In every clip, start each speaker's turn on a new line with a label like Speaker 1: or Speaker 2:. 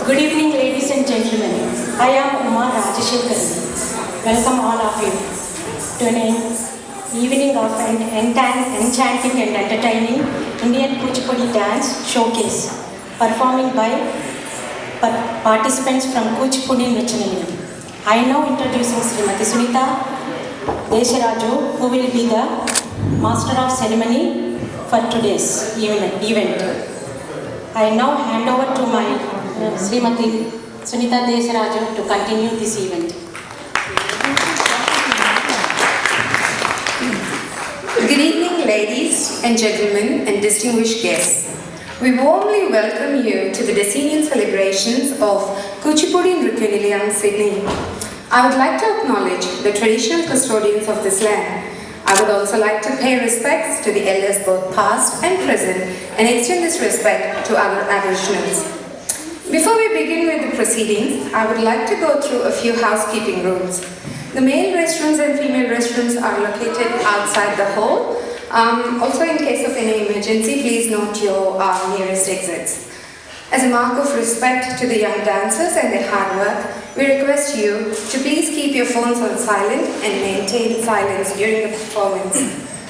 Speaker 1: Good evening, ladies and gentlemen. I am welcome all of you to an evening of an enchanting and entertaining Indian Kuchipudi dance showcase performing by participants from Kuchipudi Nilaym. I now introducing Srimati Sunita Desharaju, who will be the master of ceremony for today's event. I now hand over to my Srimati Sunita Desharaju to continue this event.
Speaker 2: Good evening, ladies and gentlemen and distinguished guests. We warmly welcome you to the decennial celebrations of Kuchipudi nruthya, Sydney. I would like to acknowledge the traditional custodians of this land. I would also like to pay respects to the elders both past and present and extend this respect to our Aboriginals. Before we begin with the proceedings, I would like to go through a few housekeeping rules. The male restrooms and female restrooms are located outside the hall. Also, in case of any emergency, please note your nearest exits. As a mark of respect to the young dancers and their hard work, we request you to please keep your phones on silent and maintain silence during the performance.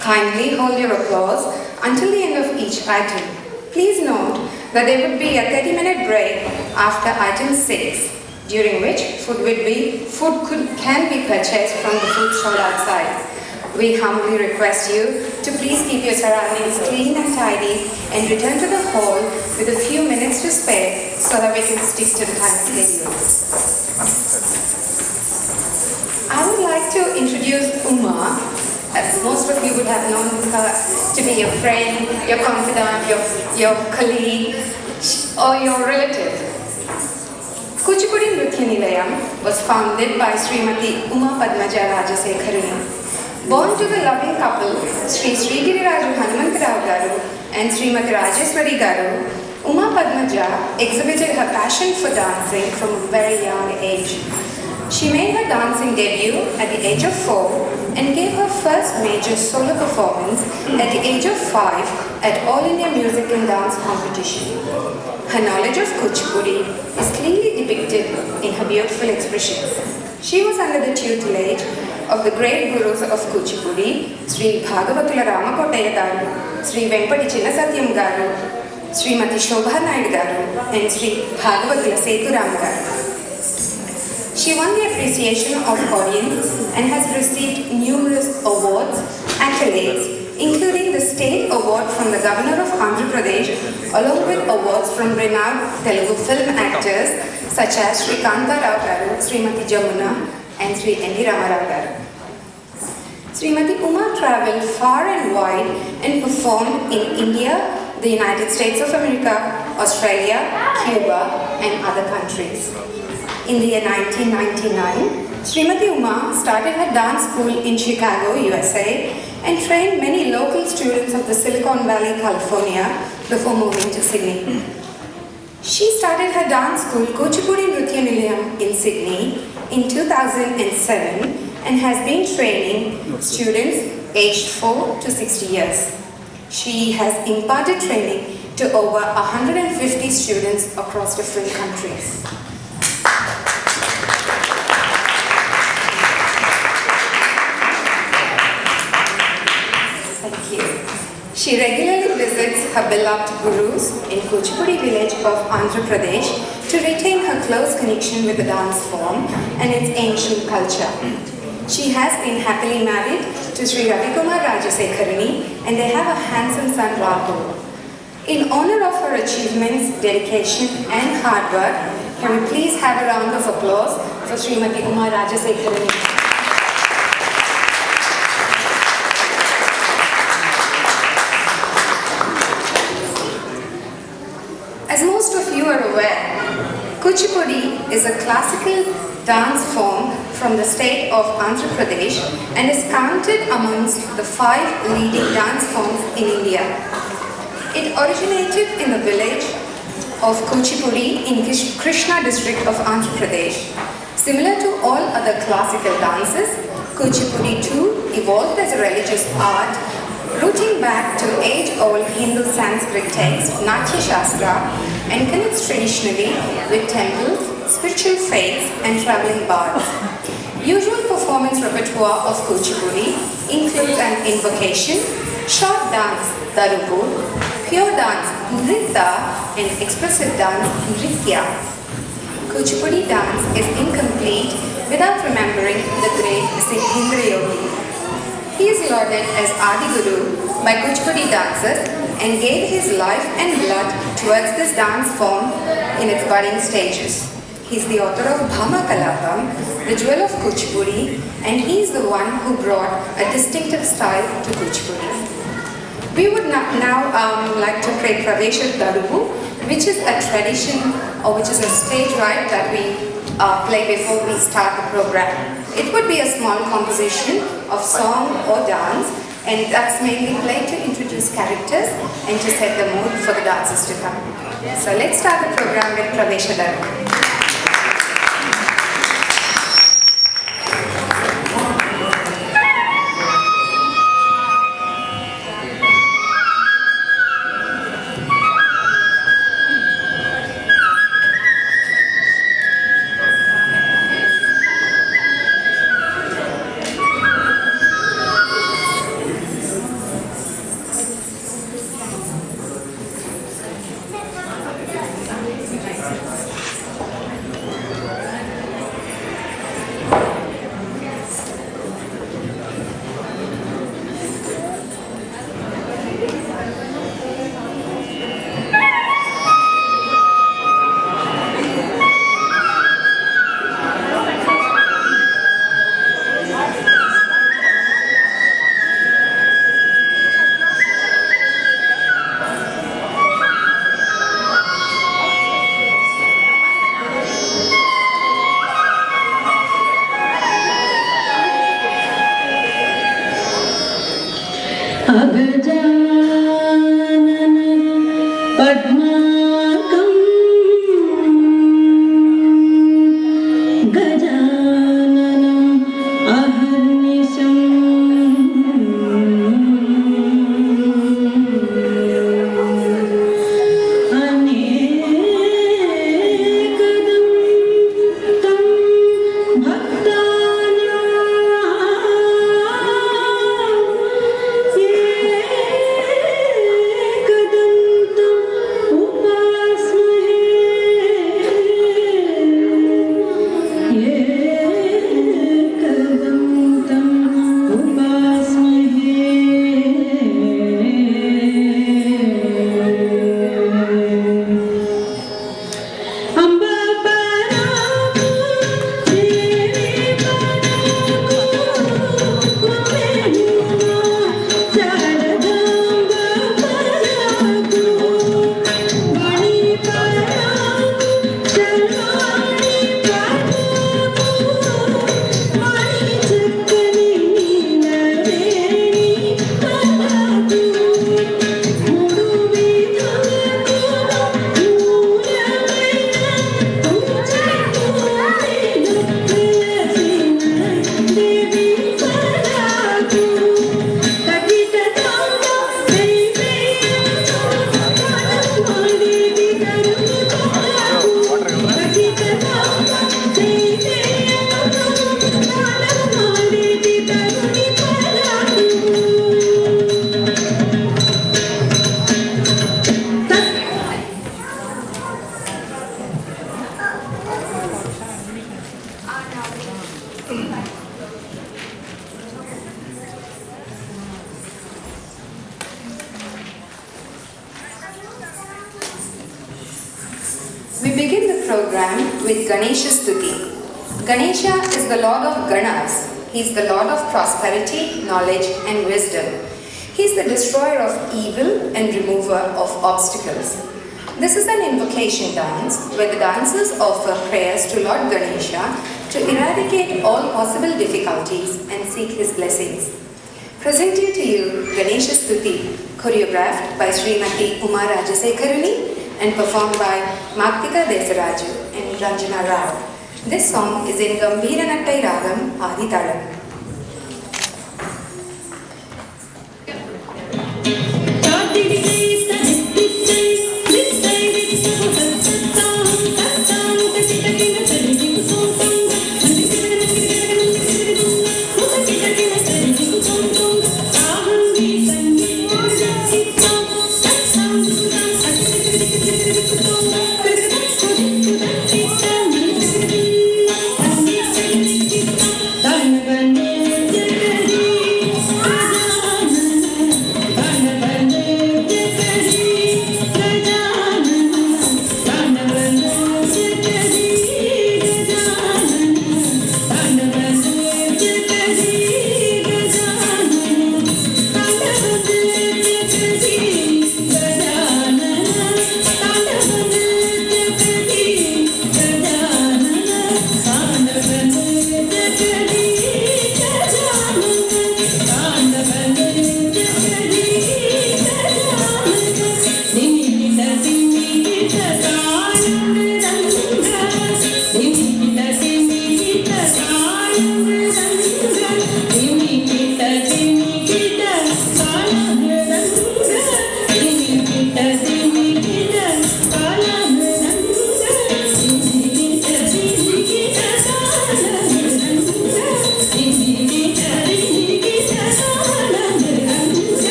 Speaker 2: Kindly hold your applause until the end of each item. Please note that there would be a 30-minute break after item 6, during which food can be purchased from the food stall outside. We humbly request you to please keep your surroundings clean and tidy and return to the hall with a few minutes to spare so that we can stick to the time schedule. I would like to introduce Uma. As most of you would have known her to be your friend, your confidant, your colleague, or your relative. Kuchipudi Nruthya Nilayam was founded by Srimati Uma Padmaja Rajasekharani. Born to the loving couple, Sri Giriraju Hanumantarao Garu and Srimati Rajeswari Garu, Uma Padmaja exhibited her passion for dancing from a very young age. She made her dancing debut at the age of 4 and gave her first major solo performance at the age of 5 at All India Music and Dance Competition. Her knowledge of Kuchipudi is clearly depicted in her beautiful expressions. She was under the tutelage of the great gurus of Kuchipudi, Sri Bhagavatula Ramakotaya Garu, Sri Venkapati Chinnasatyam Garu, Srimati Shobha Naidu Garu, and Sri Bhagavatula Sethuram Garu. She won the appreciation of audience and has received numerous awards, accolades, including the State Award from the Governor of Andhra Pradesh, along with awards from renowned Telugu film actors such as Sri Kanta Rao Garu, Srimati Jamuna, and Sri N.D. Ramarao Garu. Srimati Uma travelled far and wide and performed in India, the United States of America, Australia, Cuba, and other countries. In the year 1999, Srimati Uma started her dance school in Chicago, USA, and trained many local students of the Silicon Valley, California, before moving to Sydney. She started her dance school, Kuchipudi Nruthya Nilayam, in Sydney in 2007 and has been training students aged 4 to 60 years. She has imparted training to over 150 students across different countries. She regularly visits her beloved gurus in Kuchipudi village of Andhra Pradesh to retain her close connection with the dance form and its ancient culture. She has been happily married to Sri Ravikumar Rajasekharani and they have a handsome son Rahul. In honor of her achievements, dedication and hard work, Can we please have a round of applause for Srimati Uma Rajasekharan? As most of you are aware, Kuchipudi is a classical dance form from the state of Andhra Pradesh and is counted amongst the 5 leading dance forms in India. It originated in the village of Kuchipudi in Krishna district of Andhra Pradesh. Similar to all other classical dances, Kuchipudi too evolved as a religious art, rooting back to age-old Hindu Sanskrit text, Natya Shastra, and connects traditionally with temples, spiritual faiths, and traveling bards. Usual performance repertoire of Kuchipudi includes an invocation, short dance, darubu, pure dance, nruthya, and expressive dance, nruthya. Kuchipudi dance is incomplete without remembering the great Siddhendra Yogi. He is lauded as Adi Guru by Kuchipudi dancers and gave his life and blood towards this dance form in its budding stages. He is the author of Bhama Kalapam, the jewel of Kuchipudi, and he is the one who brought a distinctive style to Kuchipudi. We would now like to play Pravesha Darubu, which is a tradition or which is a stage rite that we play before we start the program. It would be a small composition of song or dance, and that's mainly played to introduce characters and to set the mood for the dancers to come. So let's start the program with Pravesha Darubu. We begin the program with Ganesha Stuti. Ganesha is the lord of Ganas. He is the lord of prosperity, knowledge and wisdom. He is the destroyer of evil and remover of obstacles. This is an invocation dance where the dancers offer prayers to Lord Ganesha to eradicate all possible difficulties and seek his blessings. Presenting to you Ganesha Stuti, choreographed by Srimati Uma Rajasekharani and performed by Maktika Desaraju and Ranjana Rao. This song is in Gambhira Nattai Ragam Aditalam.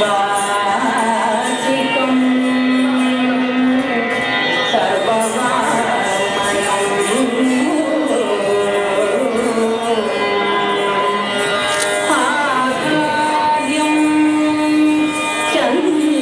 Speaker 1: वाचिकं आकार्यं चन्द्रतारादि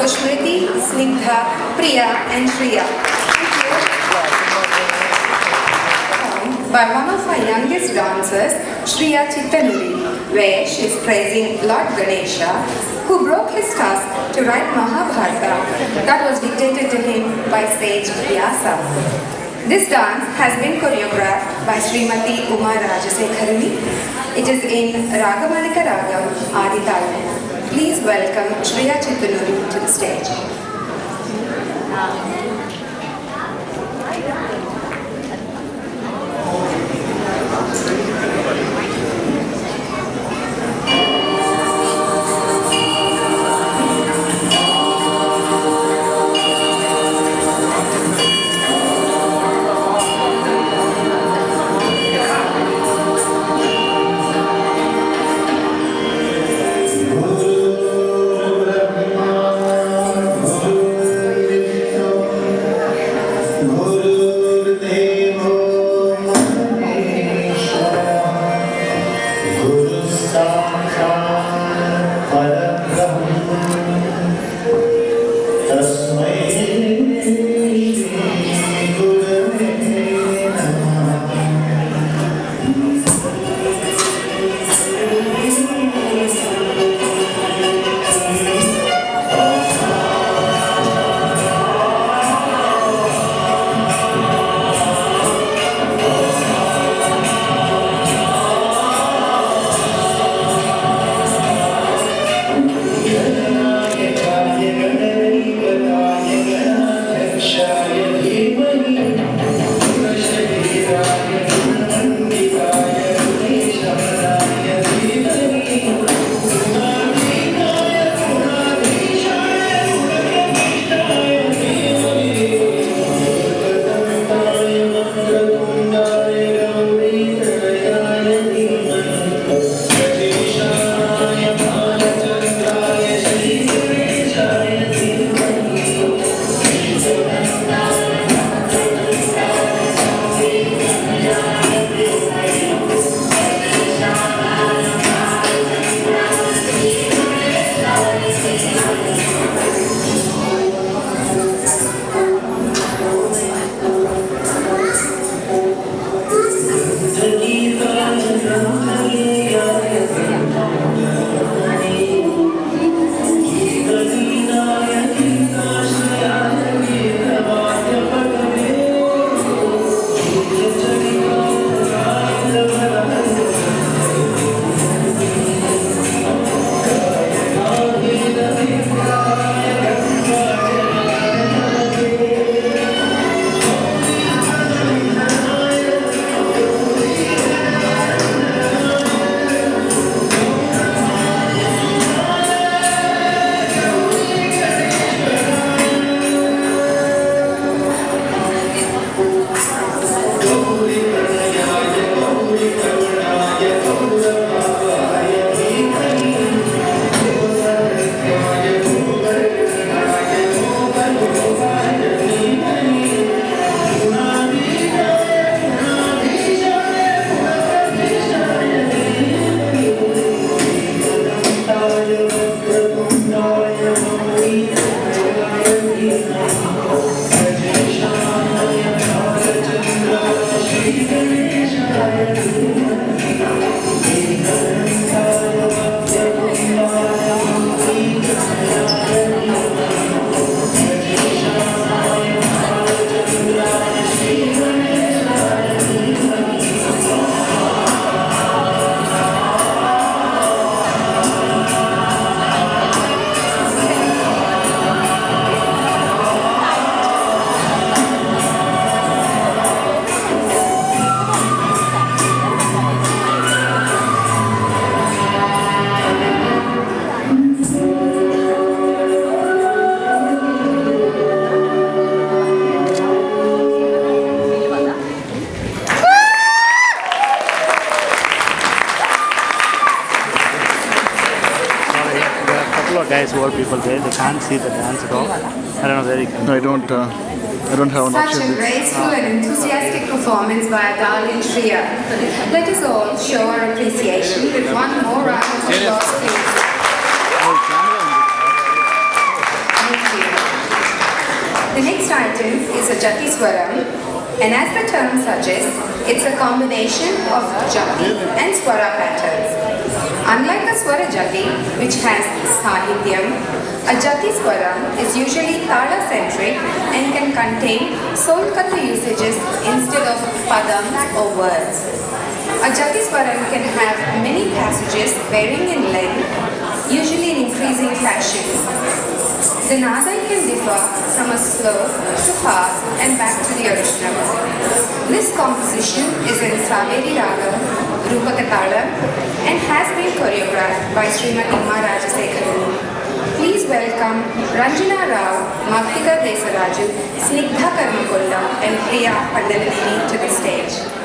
Speaker 2: for Smriti, Snigdha, Priya and Shriya. By one of our youngest dancers, Shriya Chittanuri, where she is praising Lord Ganesha, who broke his task to write Mahabharata that was dictated to him by sage Vyasa. This dance has been choreographed by Srimati Uma Rajasekharani. It is in Ragamalika Ragam Aditalam. Please welcome Shriya Chittanuri to the stage.
Speaker 3: Guys, old people there, they can't see the dance at all. I don't know where you can.
Speaker 4: No, I don't have an
Speaker 2: Such
Speaker 4: option.
Speaker 2: a graceful and enthusiastic performance by our darling Shriya. Let us all show our appreciation with one more round of applause, please. is a jati swaram, and as the term suggests, it's a combination of jati and swara patterns. Unlike the swara jati, which has sahityam, a jati swaram is usually tala-centric and can contain solkata usages instead of padams or words. A jati swaram can have many passages varying in length, usually in increasing fashion. The nada can differ from a slow to fast and back to the original. This composition is in Saveri Ragam, Rupakatalam, and has been choreographed by Srimati Uma Rajasekharani. Please welcome Ranjana Rao, Maktika Desaraju, Snigdha Karmakonda, and Priya Pandaladini to the stage.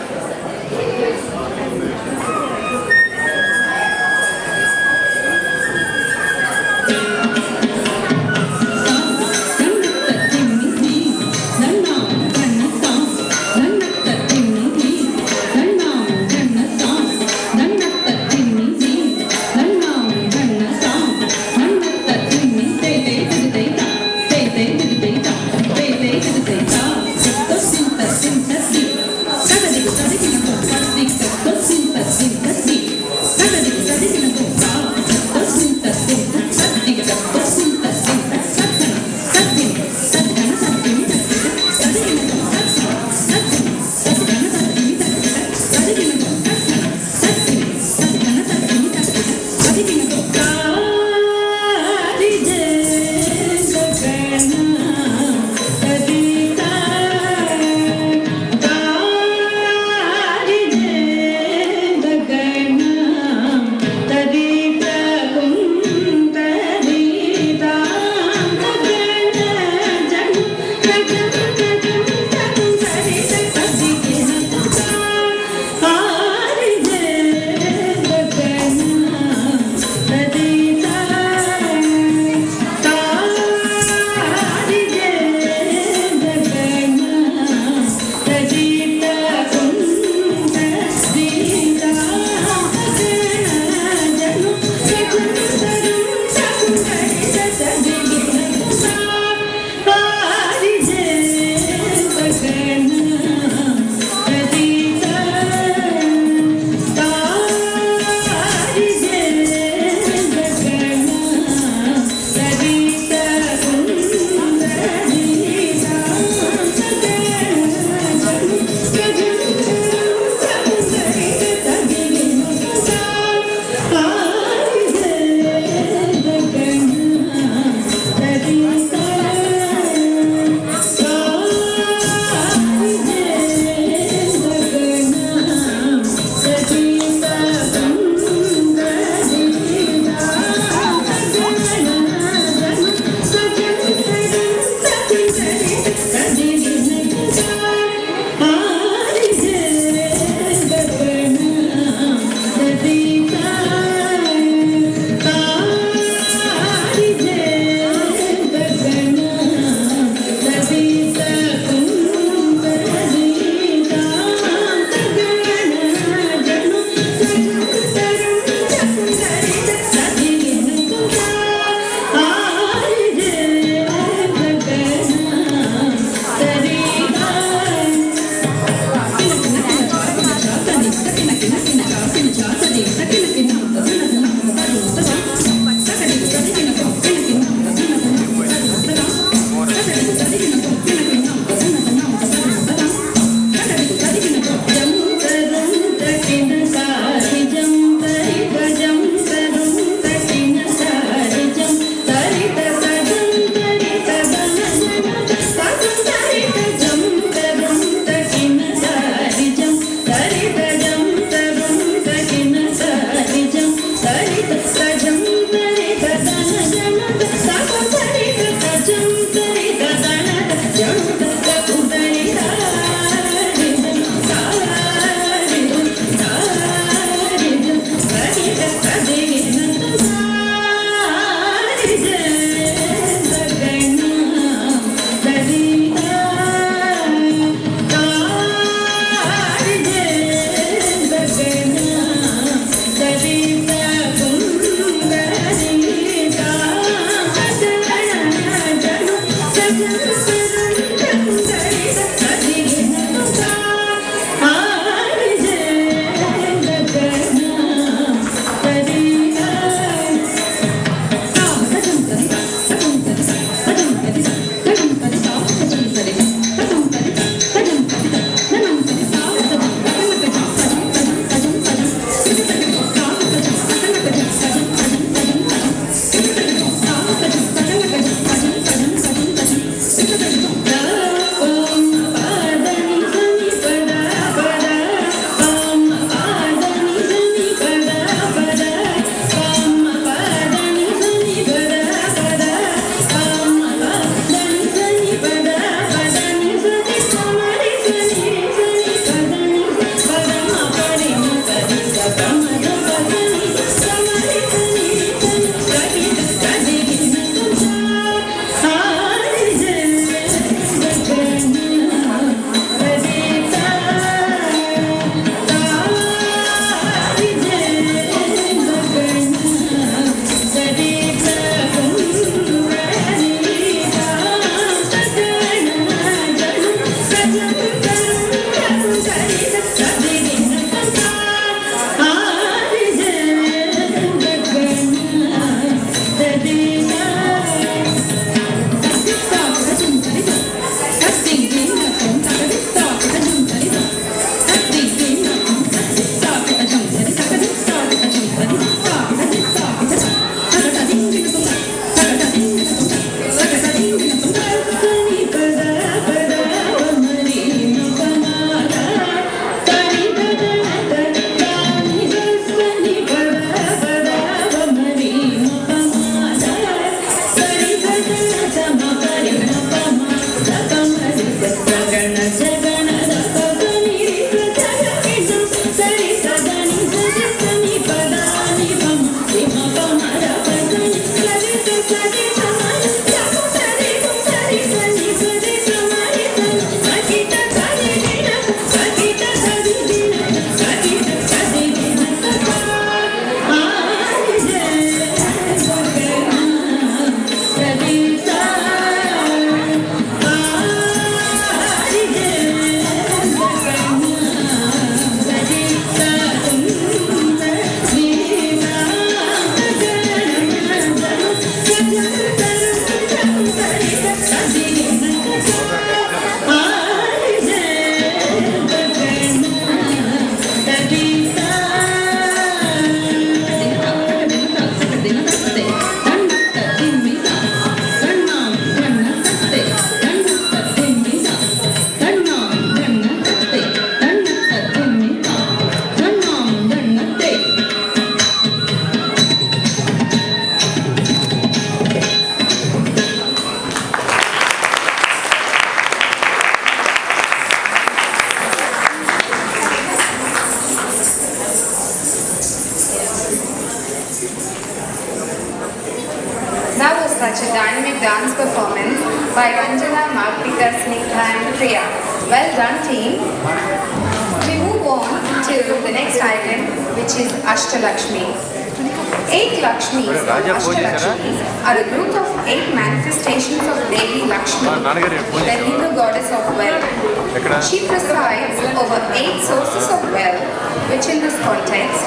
Speaker 2: by Ranjana, Malpita, Snigdha and Priya. Well done team. We move on to the next item, which is Ashtalakshmi. 8 Lakshmis, Ashtalakshmis, are a group of 8 manifestations of Devi Lakshmi, the Hindu goddess of wealth. She presides over 8 sources of wealth, which in this context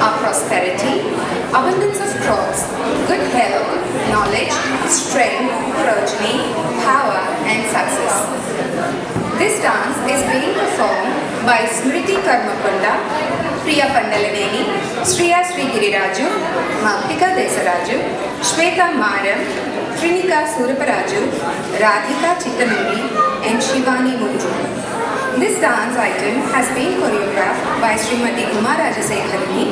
Speaker 2: are prosperity, abundance of crops, good health, knowledge, strength, progeny, power and success. This dance is being performed by Smriti Karmakonda, Priya Pandalaneni, Shriya Srigiriraju, Malpika Desaraju, Shweta Maram, Trinika Suraparaju, Radhika Chittanuri and Shivani Munju. This dance item has been choreographed by Srimati Uma Rajasekharani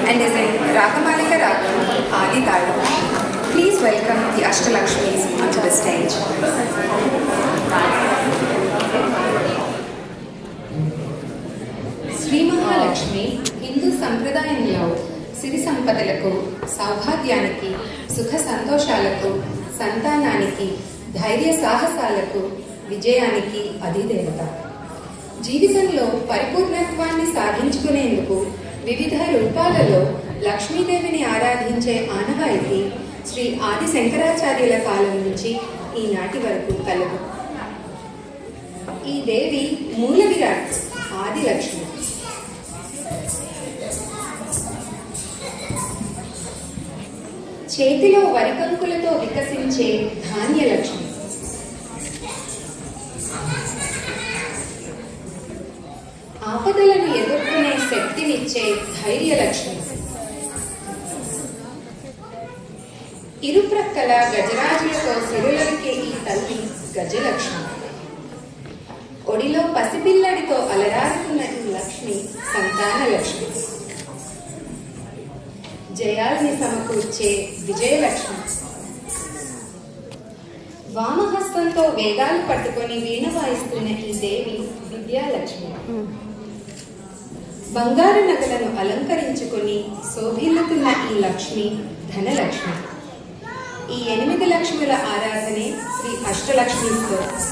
Speaker 2: and is in Ragamalika Ragam Adi Talam. Please welcome the Ashtalakshmis onto the stage. Sri Mahalakshmi Hindu సంప్రదాయంలో సిరి సంపదలకు, సౌభాగ్యానికి, సుఖ సంతోషాలకు, సంతానానికి, ధైర్య సాహసాలకు, విజయానికి అధిదేవత. జీవితంలో పరిపూర్ణత్వాన్ని సాధించుకునేందుకు వివిధ రూపాలలో లక్ష్మీదేవిని ఆరాధించే ఆనవాయితీ శ్రీ ఆది శంకరాచార్యుల కాలం నుంచి ఈనాటి వరకు కలదు. ఈ దేవి మూల విరాట్ ఆది లక్ష్మి. చేతిలో వరికంకులతో వికసించే ధాన్యలక్ష్మి. ఆపదలను ఎదుర్కొనే శక్తినిచ్చే ధైర్యలక్ష్మి. ఇరుప్రక్కల గజరాజులతో సిరులరికే ఈ తల్లి గజలక్ష్మి. ఒడిలో పసిపిల్లడితో అలరారుతున్న ఈ లక్ష్మి సంతాన లక్ష్మి. జయాల్ని సమకూర్చే విజయలక్ష్మి. వామహస్తంతో వేగాలు పట్టుకొని వీణ వాయిస్తున్న ఈ దేవి విద్యాలక్ష్మి. బంగారు నగలను అలంకరించుకొని శోభిల్లుతున్న ఈ లక్ష్మి ధనలక్ష్మి. ఈ 8 లక్ష్ముల ఆరాధనే శ్రీ అష్టలక్ష్మి స్తోత్రం.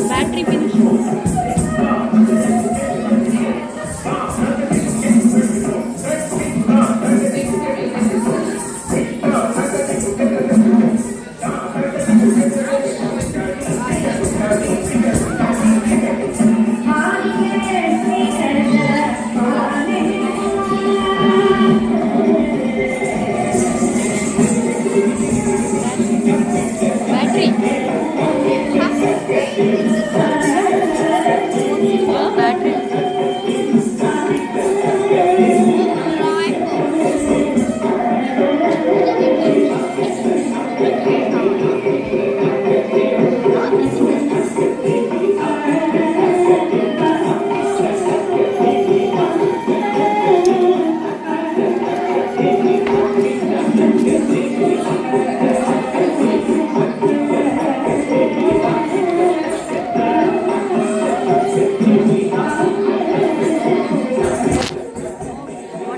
Speaker 5: Battery finish. What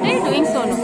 Speaker 5: are you doing, Sonu?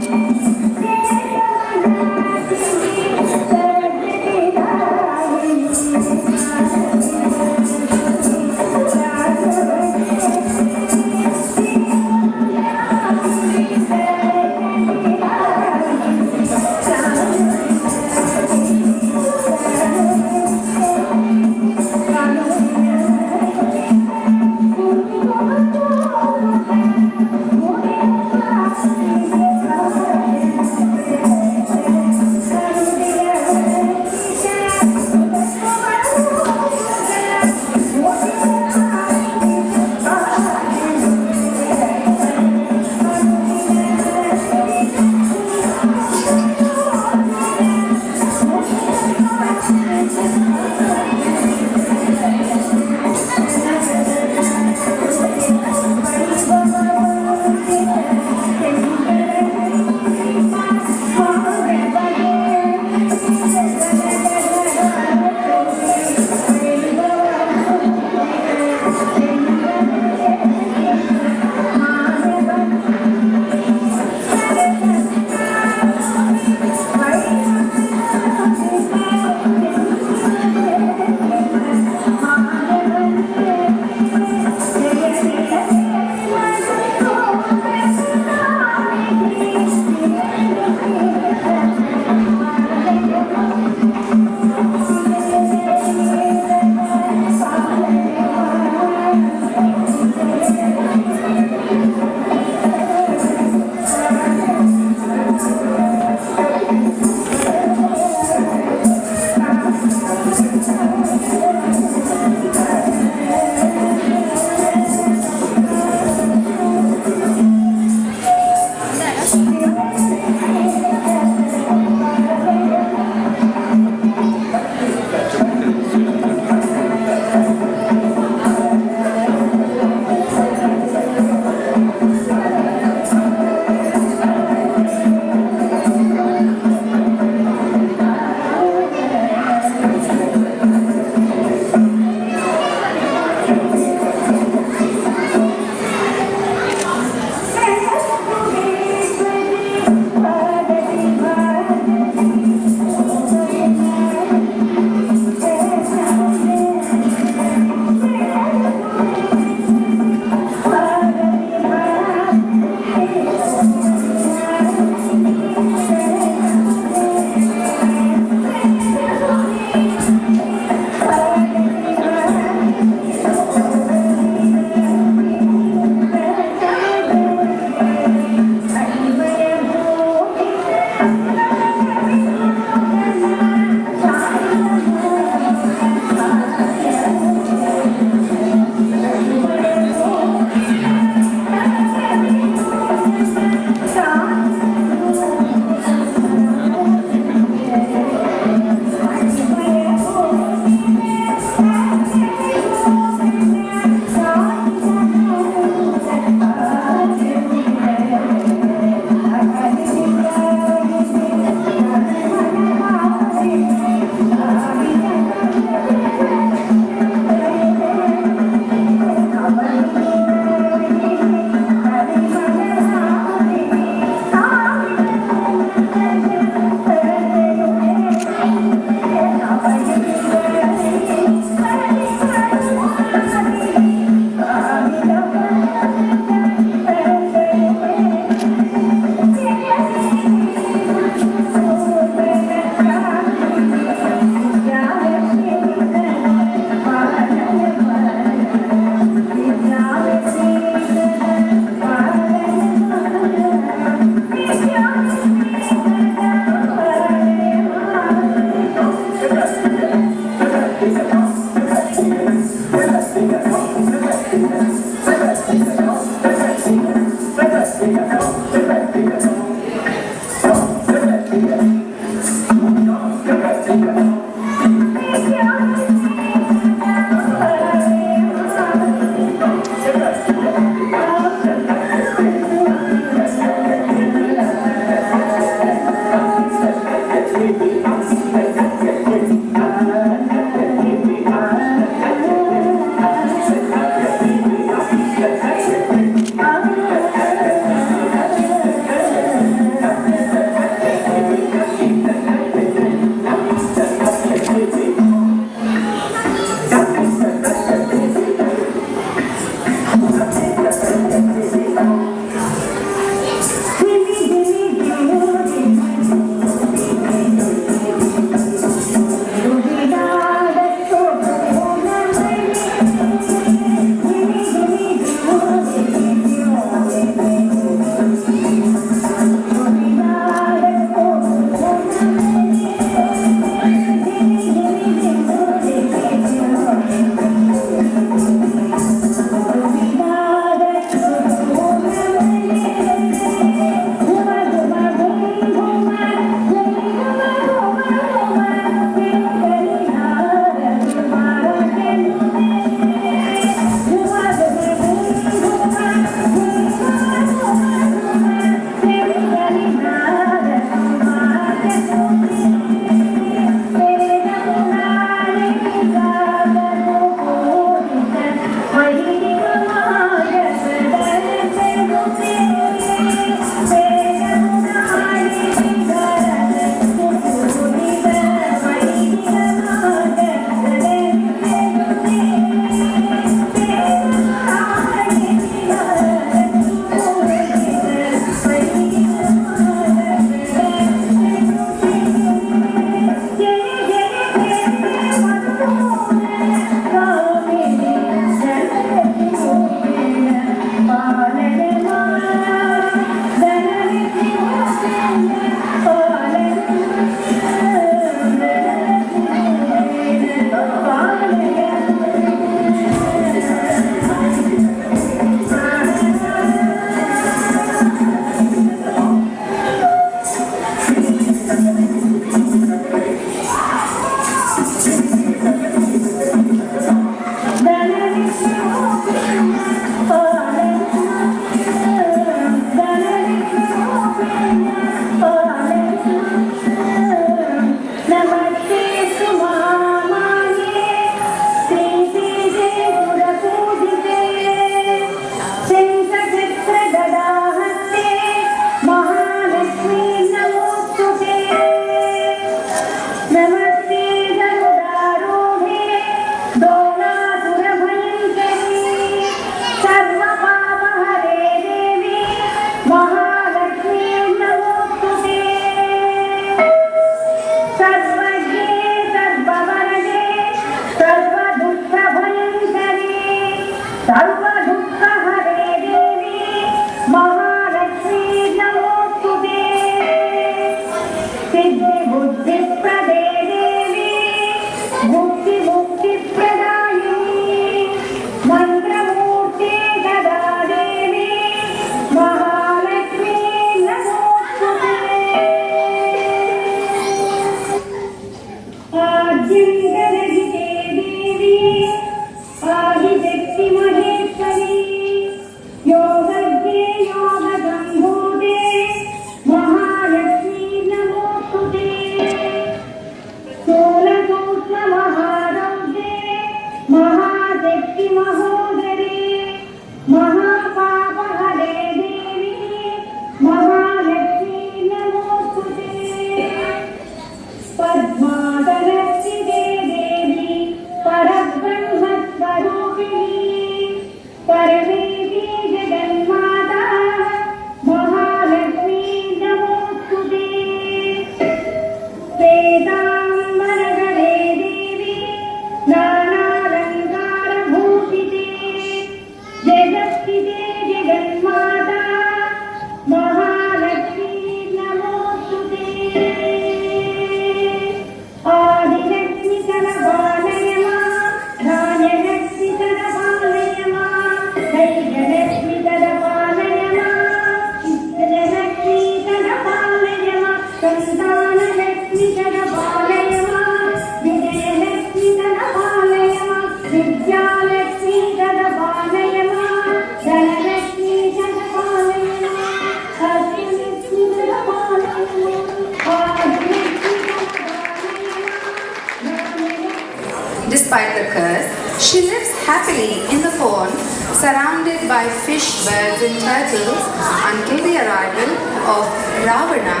Speaker 2: happily in the pond, surrounded by fish, birds and turtles until the arrival of Ravana,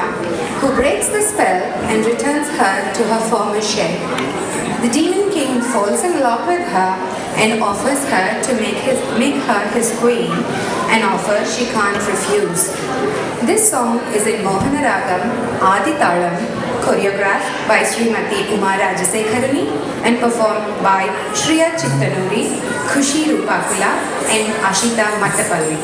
Speaker 2: who breaks the spell and returns her to her former shape. The demon king falls in love with her and offers her to make her his queen, an offer she can't refuse. This song is in Mohanaragam, Adi Talam, choreographed by Srimati Uma Rajasekharani and performed by Shriya Chittanuri, Khushi Rupakula and Ashita Mattapalli.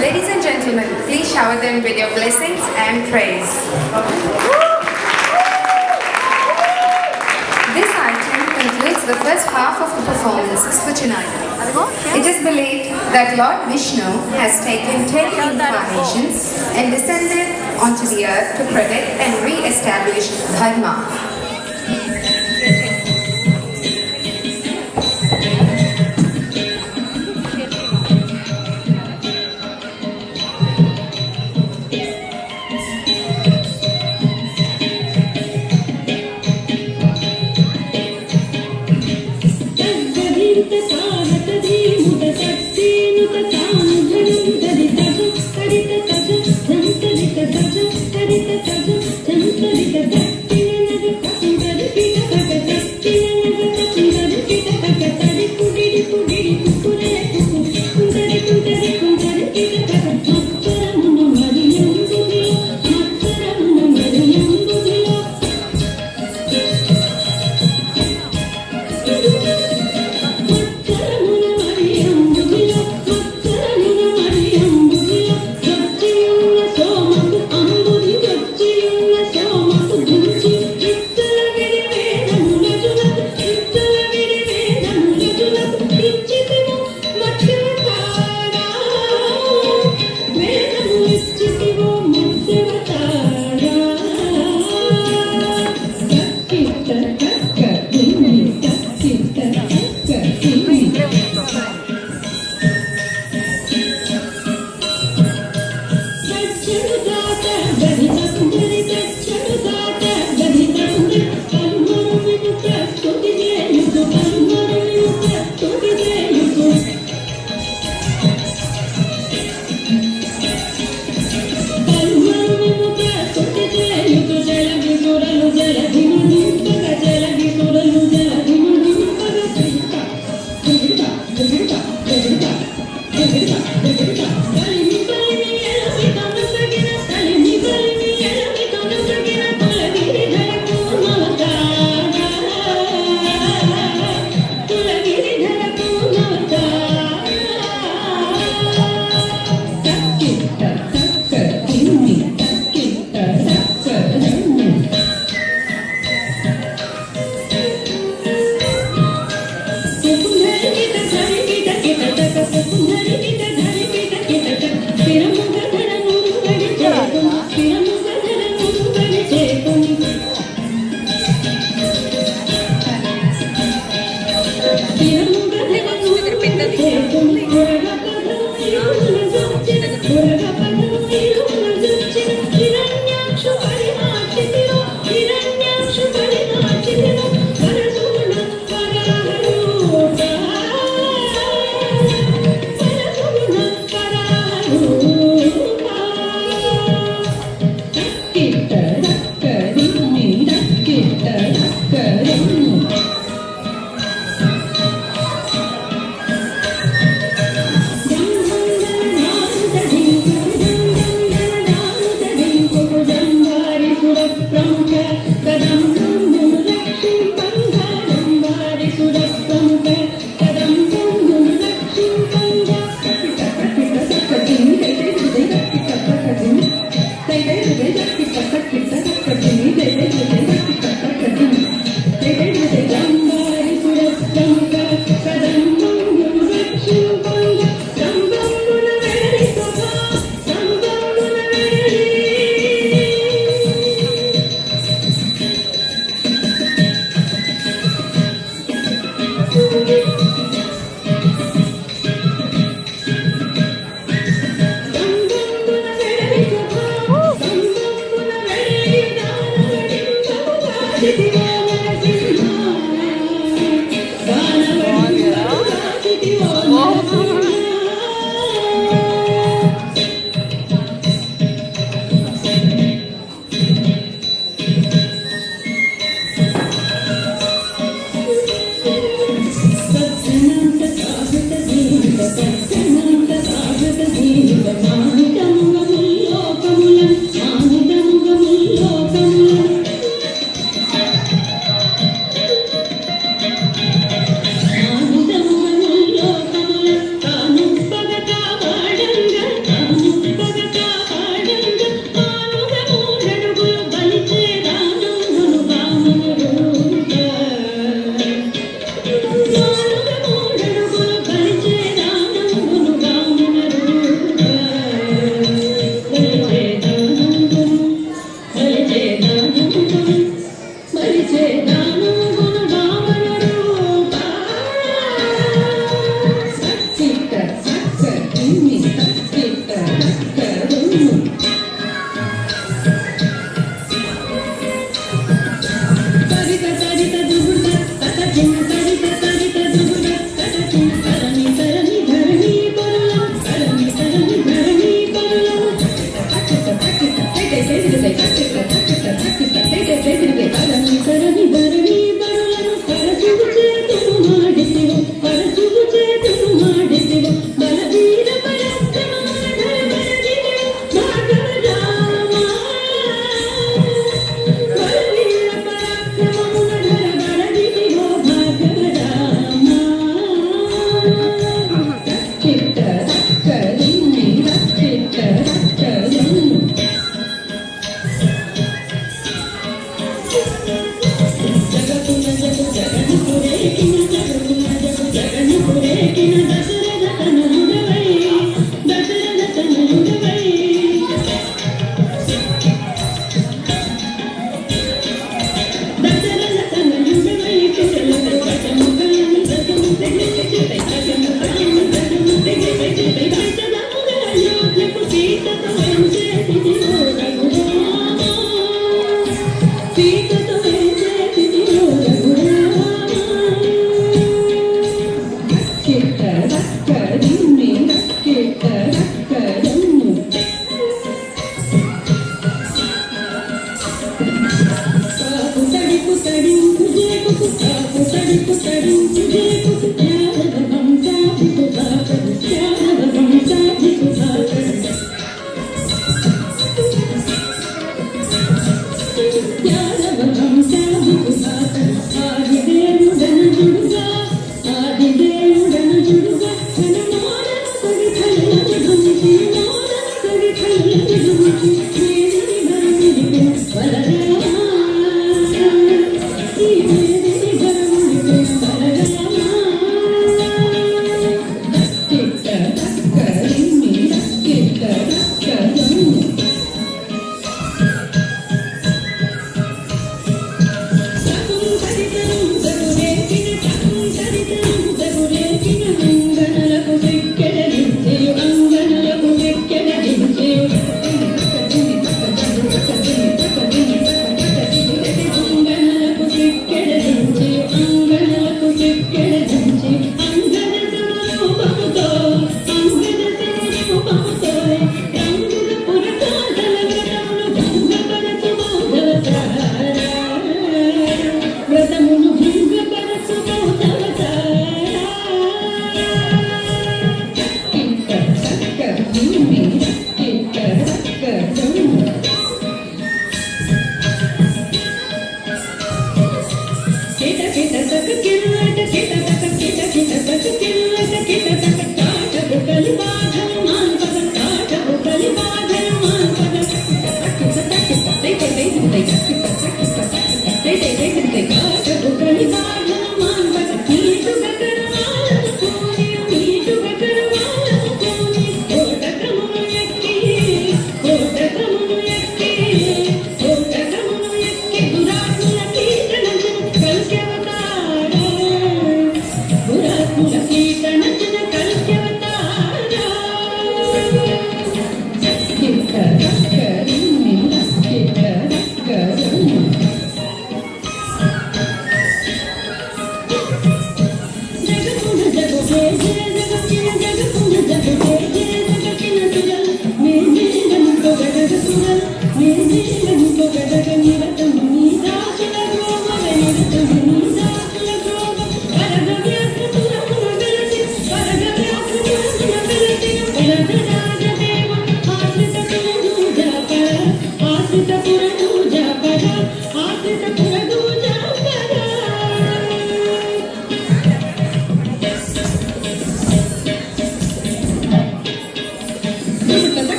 Speaker 2: Ladies and gentlemen, please shower them with your blessings and praise. This item concludes the first half of the performances for tonight. It is believed that Lord Vishnu has taken 10 incarnations and descended onto the earth to protect and re-establish Dharma.
Speaker 5: Hare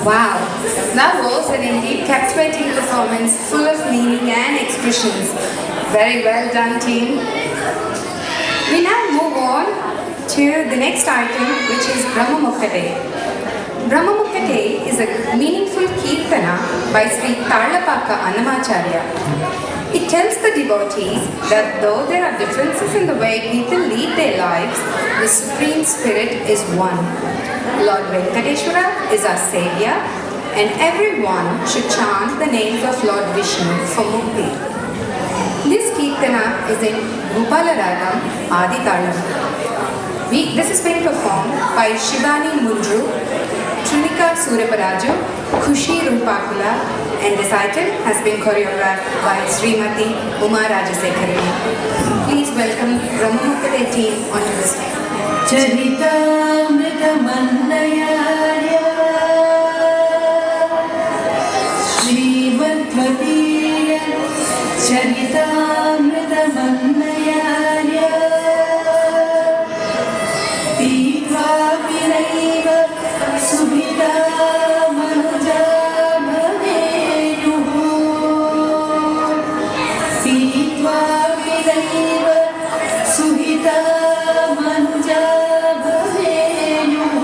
Speaker 2: Wow, that was an indeed captivating performance full of meaning and expressions. Very well done, team. We now move on to the next item, which is Brahma Mukkate. Brahma Mukkate is a meaningful kirtana by Sri Tarlapaka Annamacharya. It tells the devotees that though there are differences in the way people lead their lives, the Supreme Spirit is one. Lord Venkateshwara is our Saviour, and everyone should chant the names of Lord Vishnu for mukti. This kirtana is in Gopala Ragam Adi Talam. This is being performed by Shivani Mundru, Trinika Suraparaju, Khushi Rumpakula, and this item has been choreographed by Srimati Uma Rajasekharani. Please welcome Brahmamukade team onto the stage.
Speaker 5: चरितामृतमन्नयार्य श्रीमद्वदीय चरितामृतमन्नयार्य पीत्वा विनैव सुभिदा मनुजा भवेयुः पीत्वा विनैव सुभिदा मनुजा भवेयुः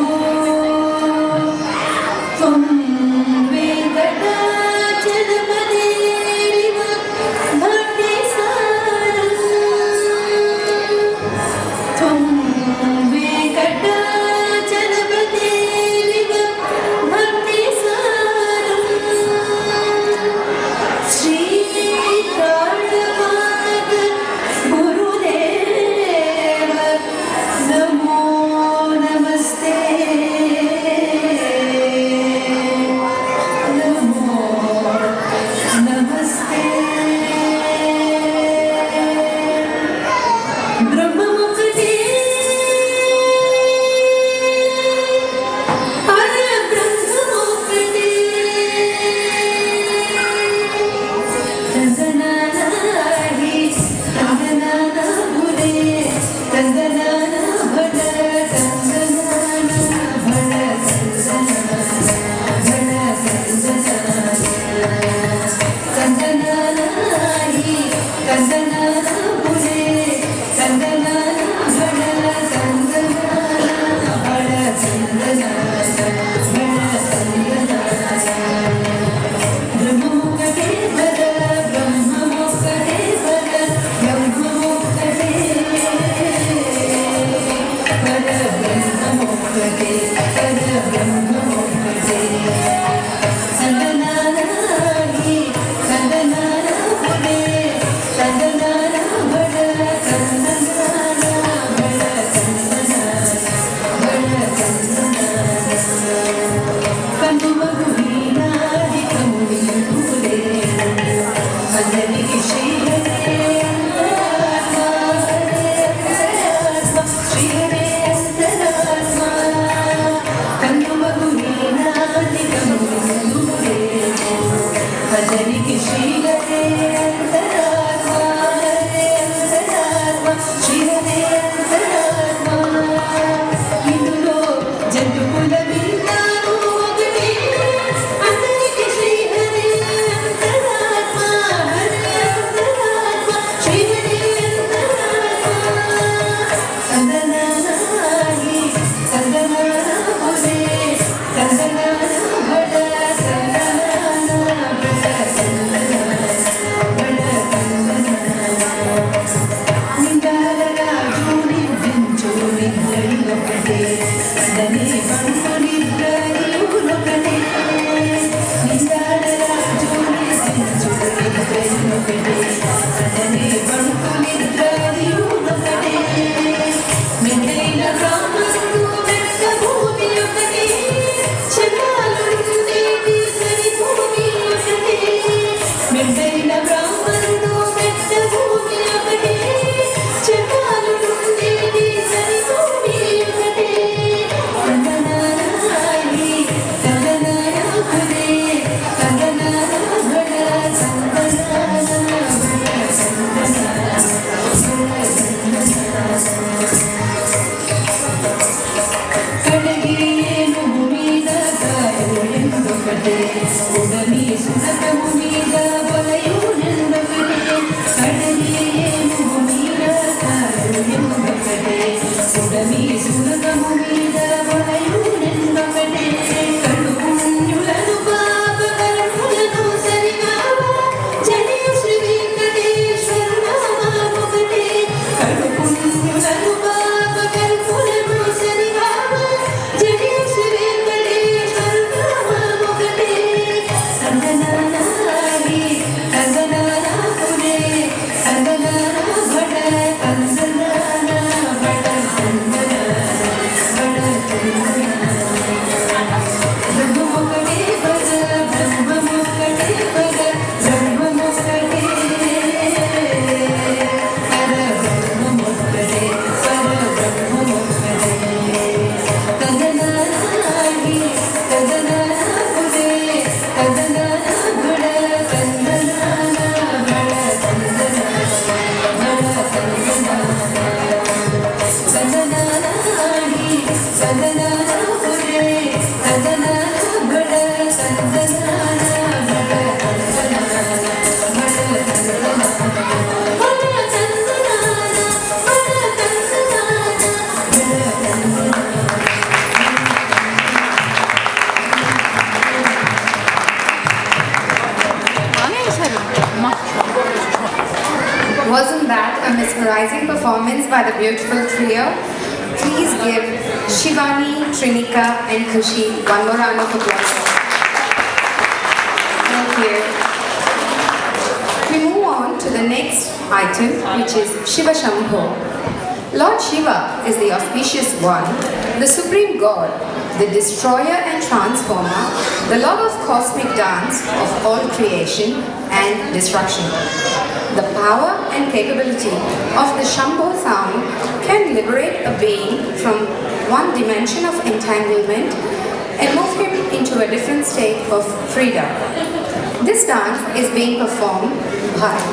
Speaker 2: a mesmerizing performance by the beautiful trio. Please give Shivani, Trinika and Kushi one more round of applause. Thank you. We move on to the next item, which is Shiva Shambho. Lord Shiva is the auspicious one, the supreme god, the destroyer and transformer, the lord of cosmic dance of all creation and destruction. The power and capability of the Shambho sound can liberate a being from one dimension of entanglement and move him into a different state of freedom. This dance is being performed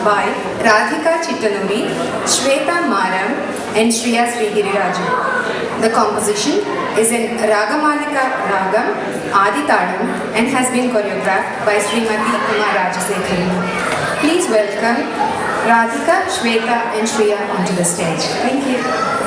Speaker 2: by Radhika Chittanuri, Shweta Maram and Shriya Srigiriraju. The composition is in Ragamalika Ragam, Aditadam and has been choreographed by Srimati Uma Rajasekharan. Please welcome Radhika, Shweta and Shriya onto the stage. Thank you.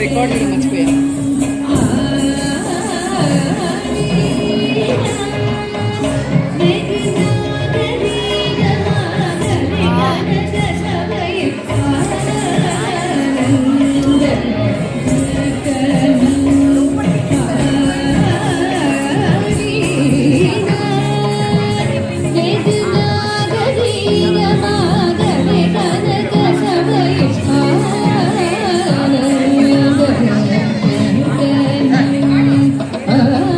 Speaker 6: recording మర్చిపోయా
Speaker 5: Oh,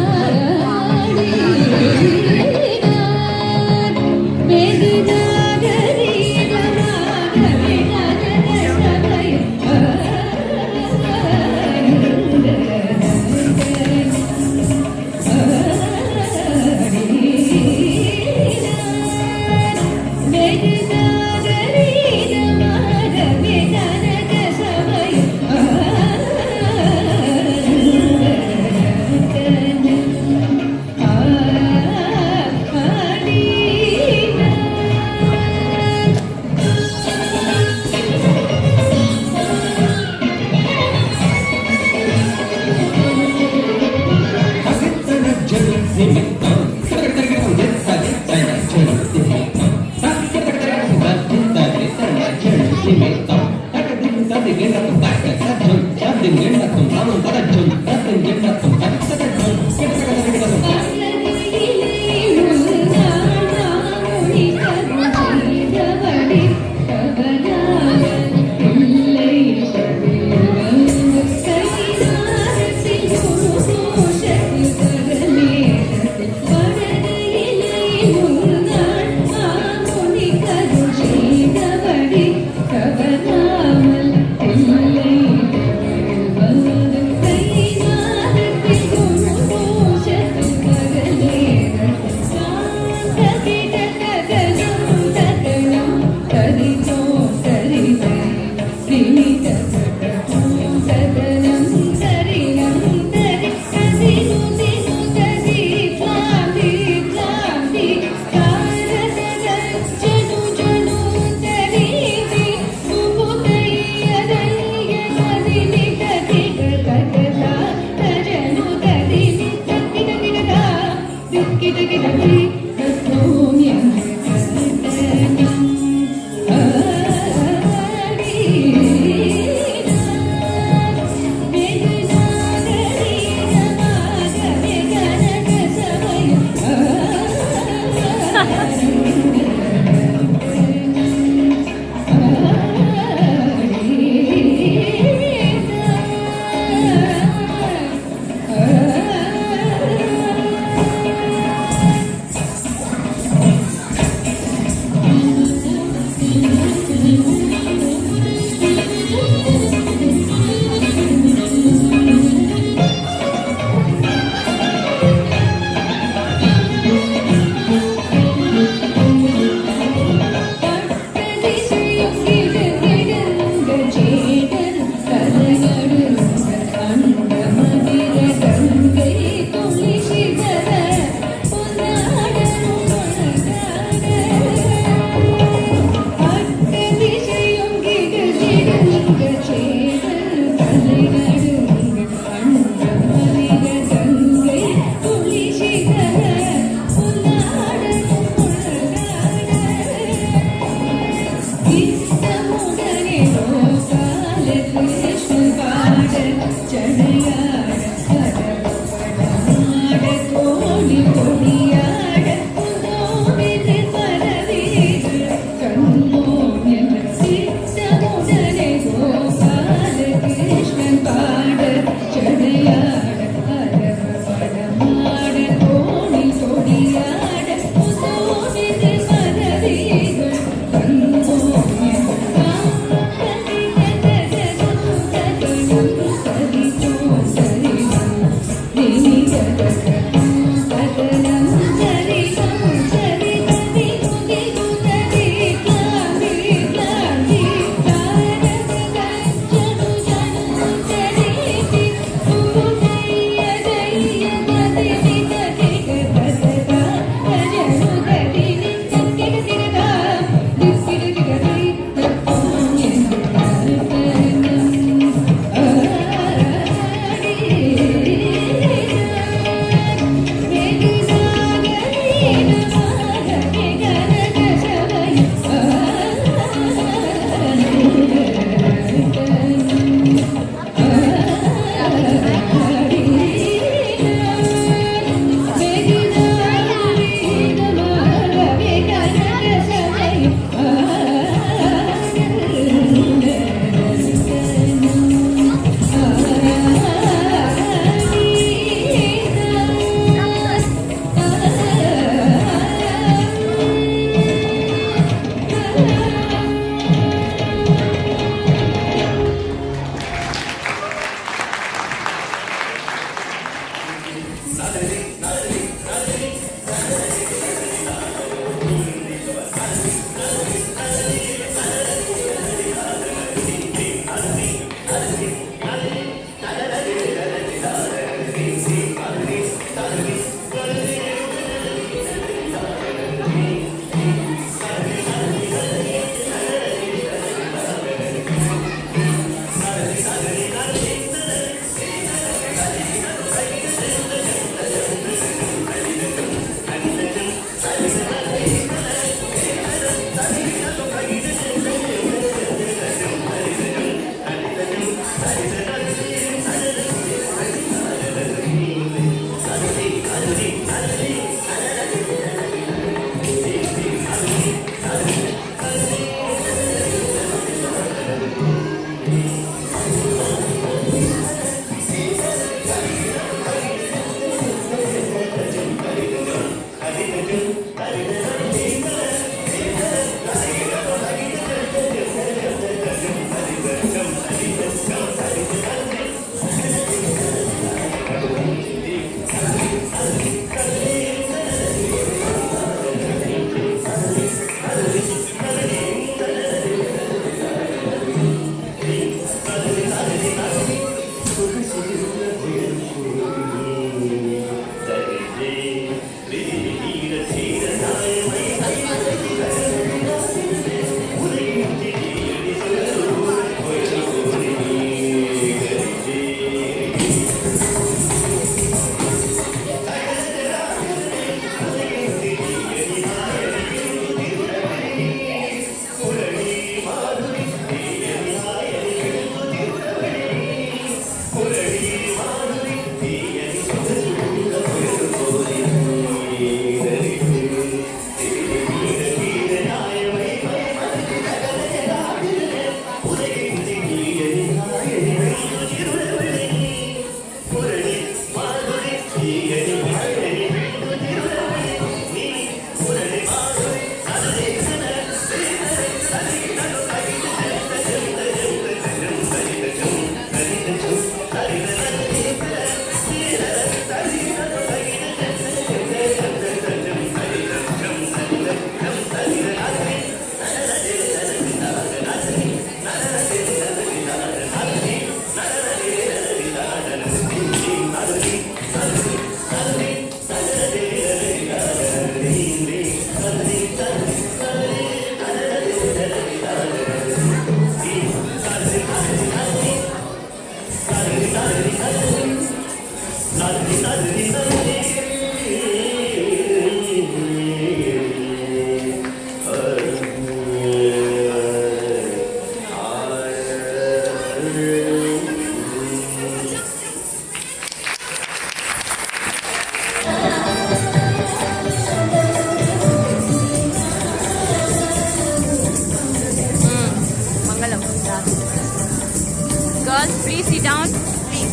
Speaker 2: Please sit down. Please.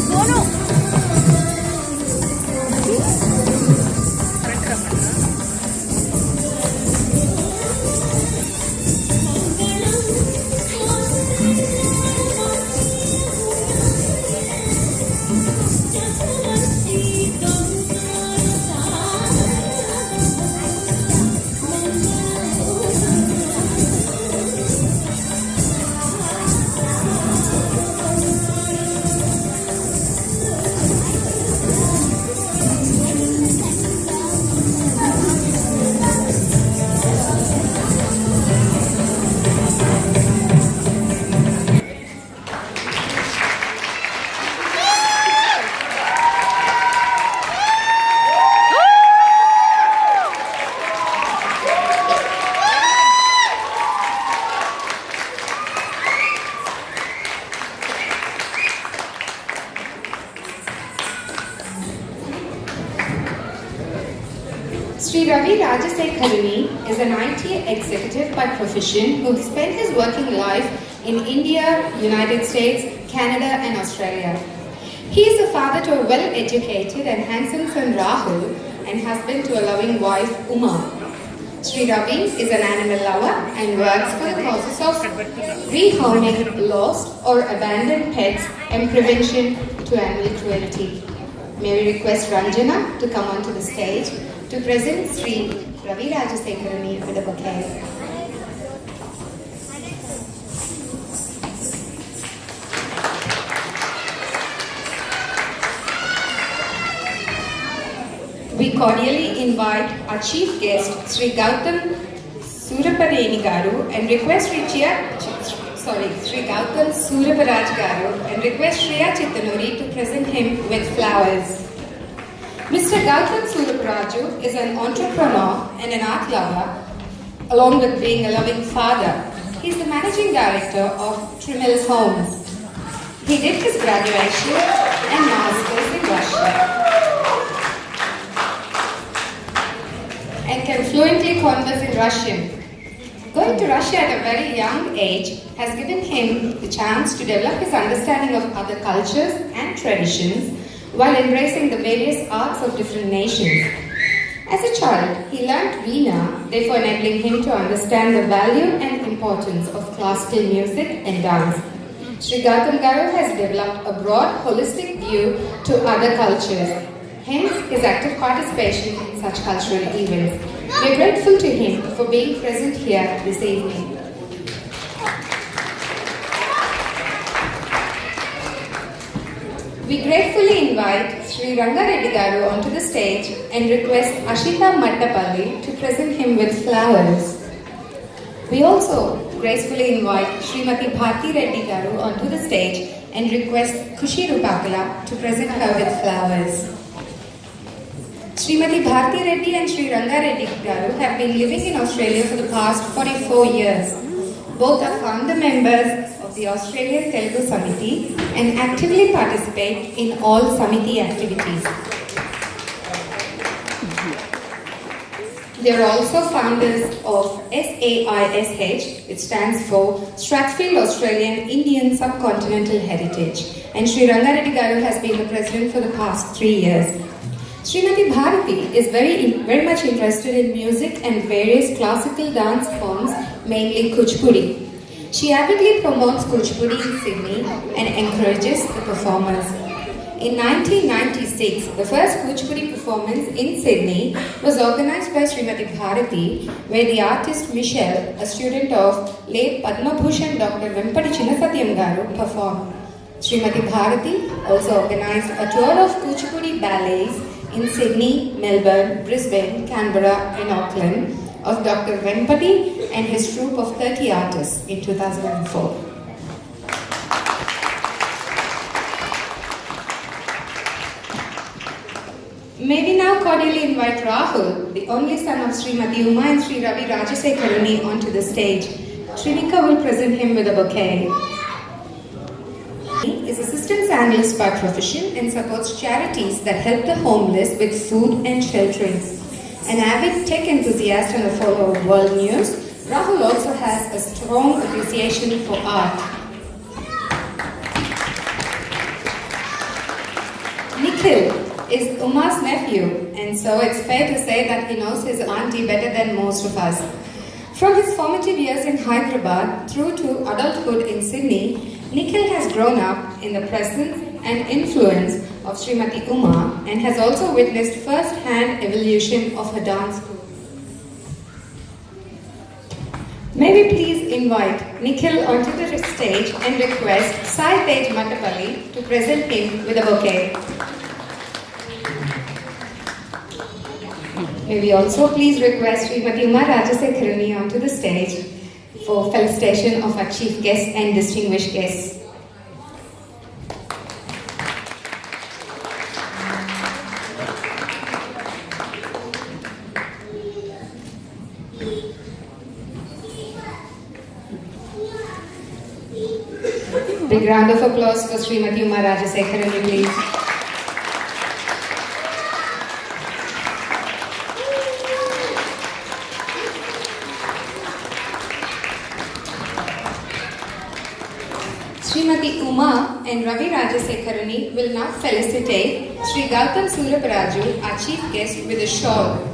Speaker 2: No, no. Sri Ravi Rajasekharani is an IT executive by profession who spent his working life in India, United States, Canada and Australia. He is the father to a well-educated and handsome son Rahul and husband to a loving wife Uma. Sri Ravi is an animal lover and works for the causes of rehoming lost or abandoned pets and prevention to animal cruelty. May we request Ranjana to come onto the stage to present Sri Ravi Rajasekharani with a bouquet. We cordially invite our chief guest, Sri Gautam Surapareni Garu, and request Sri Gautam Suraparaj Garu, and request Shriya Chittanuri to present him with flowers. Mr. Gautam Suraparaju is an entrepreneur and an art lover, along with being a loving father. He is the managing director of Trimil Homes. He did his graduation and masters in Russia and can fluently converse in Russian. Going to Russia at a very young age has given him the chance to develop his understanding of other cultures and traditions while embracing the various arts of different nations. As a child, he learnt Veena, therefore enabling him to understand the value and importance of classical music and dance. Sri Gautam Garu has developed a broad, holistic view to other cultures, hence his active participation in such cultural events. We are grateful to him for being present here this evening. We gratefully invite Sri Ranga Reddy Garu onto the stage and request Ashita Mattapalli to present him with flowers. We also gracefully invite Srimati Bharti Reddy Garu onto the stage and request Kushi Rupakala to present her with flowers. Srimati Bharti Reddy and Sri Ranga Reddy Garu have been living in Australia for the past 44 years. Both are founder members of the Australian Telugu Samiti and actively participate in all Samiti activities. They are also founders of SAISH, which stands for Strathfield Australian Indian Subcontinental Heritage, and Sri Ranga Reddy Garu has been the president for the past 3 years. Srimati Bharati is very much interested in music and various classical dance forms, mainly Kuchipudi. She avidly promotes Kuchipudi in Sydney and encourages the performers. In 1996, the first Kuchipudi performance in Sydney was organized by Srimati Bharati, where the artist Michelle, a student of late Padma Bhushan Dr. Vempati Chinnasatyam Garu, performed. Srimati Bharati also organized a tour of Kuchipudi ballets in Sydney, Melbourne, Brisbane, Canberra and Auckland of Dr. Vempati and his troupe of 30 artists in 2004. May we now cordially invite Rahul, the only son of Srimati Uma and Sri Ravi Rajasekharani, onto the stage. Srimika will present him with a bouquet. He is a systems analyst by profession and supports charities that help the homeless with food and sheltering. An avid tech enthusiast and a follower of world news, Rahul also has a strong appreciation for art. Nikhil is Uma's nephew, and so it's fair to say that he knows his auntie better than most of us. From his formative years in Hyderabad through to adulthood in Sydney, Nikhil has grown up in the presence and influence of Srimati Uma and has also witnessed first-hand evolution of her dance group. May we please invite Nikhil onto the stage and request Sai Tej Matapalli to present him with a bouquet. May we also please request Srimati Uma Rajasekharani onto the stage for felicitation of our chief guests and distinguished guests. Big round of applause for Srimati Uma Rajasekharani, please. Srimati Uma and Ravi Rajasekharani will now felicitate Sri Gautam Suraparaju, our chief guest, with a shawl.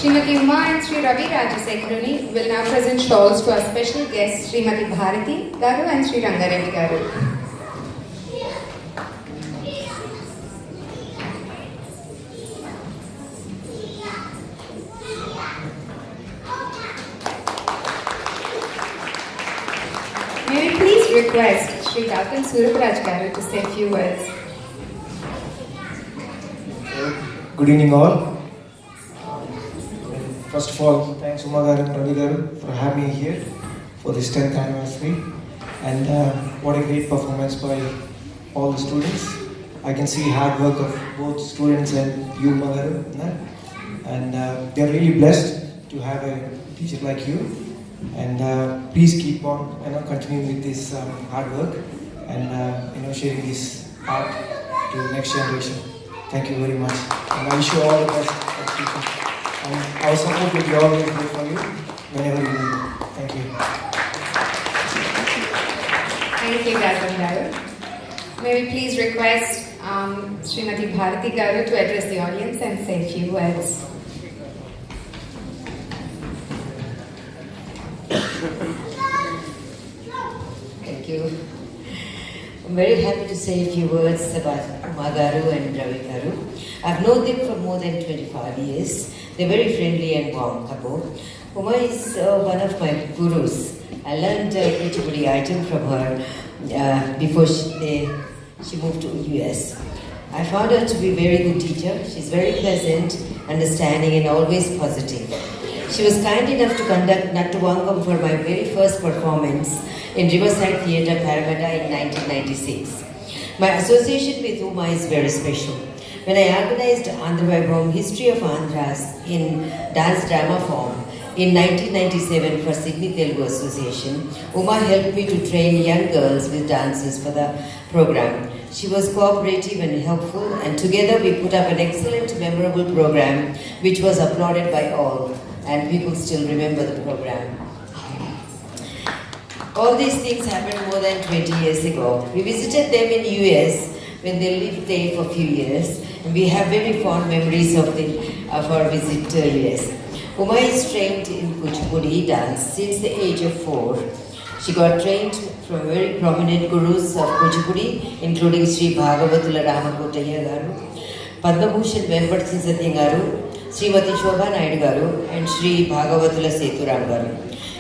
Speaker 2: Srimati Uma and Sri Ravi Rajasekharani will now present shawls to our special guests Srimati Bharati Garu and Sri Rangareddy Garu. May we please request Sri Gautam Suraparaj Garu to say a few words.
Speaker 6: Good evening all. First of all, thanks Uma Garu and Ravi Garu for having me here for this 10th anniversary. And what a great performance by all the students. I can see hard work of both students and you, Uma Garu. And they're really blessed to have a teacher like you. And please keep on continuing with this hard work and sharing this art to the next generation. Thank you very much. And I wish you all the best. And our support will be always there for you whenever you need it. Thank you.
Speaker 2: Thank you, Gautam Garu. May we please request Srimati Bharati Garu to address the audience and say a few words.
Speaker 7: Thank you. I'm very happy to say a few words about Uma Garu and Ravi Garu. I've known them for more than 25 years. They're very friendly and warm couple. Uma is one of my gurus. I learned Kuchipudi item from her before she moved to US. I found her to be a very good teacher. She's very pleasant, understanding and always positive. She was kind enough to conduct Nattuvangam for my very first performance in Riverside Theatre, Parramatta in 1996. My association with Uma is very special. When I organized Andhra Vaibhavam History of Andhras in dance drama form in 1997 for Sydney Telugu Association, Uma helped me to train young girls with dances for the program. She was cooperative and helpful, and together we put up an excellent, memorable program which was applauded by all, and people still remember the program. All these things happened more than 20 years ago. We visited them in US when they lived there for a few years, and we have very fond memories of our visit to US. Uma is trained in Kuchipudi dance since the age of 4. She got trained from very prominent gurus of Kuchipudi, including Sri Bhagavatula Ramakotaya Garu, Padma Bhushan Vempadati Satyam Garu, Srimati Shobha Naidu Garu, and Sri Bhagavatula Sethuram Garu.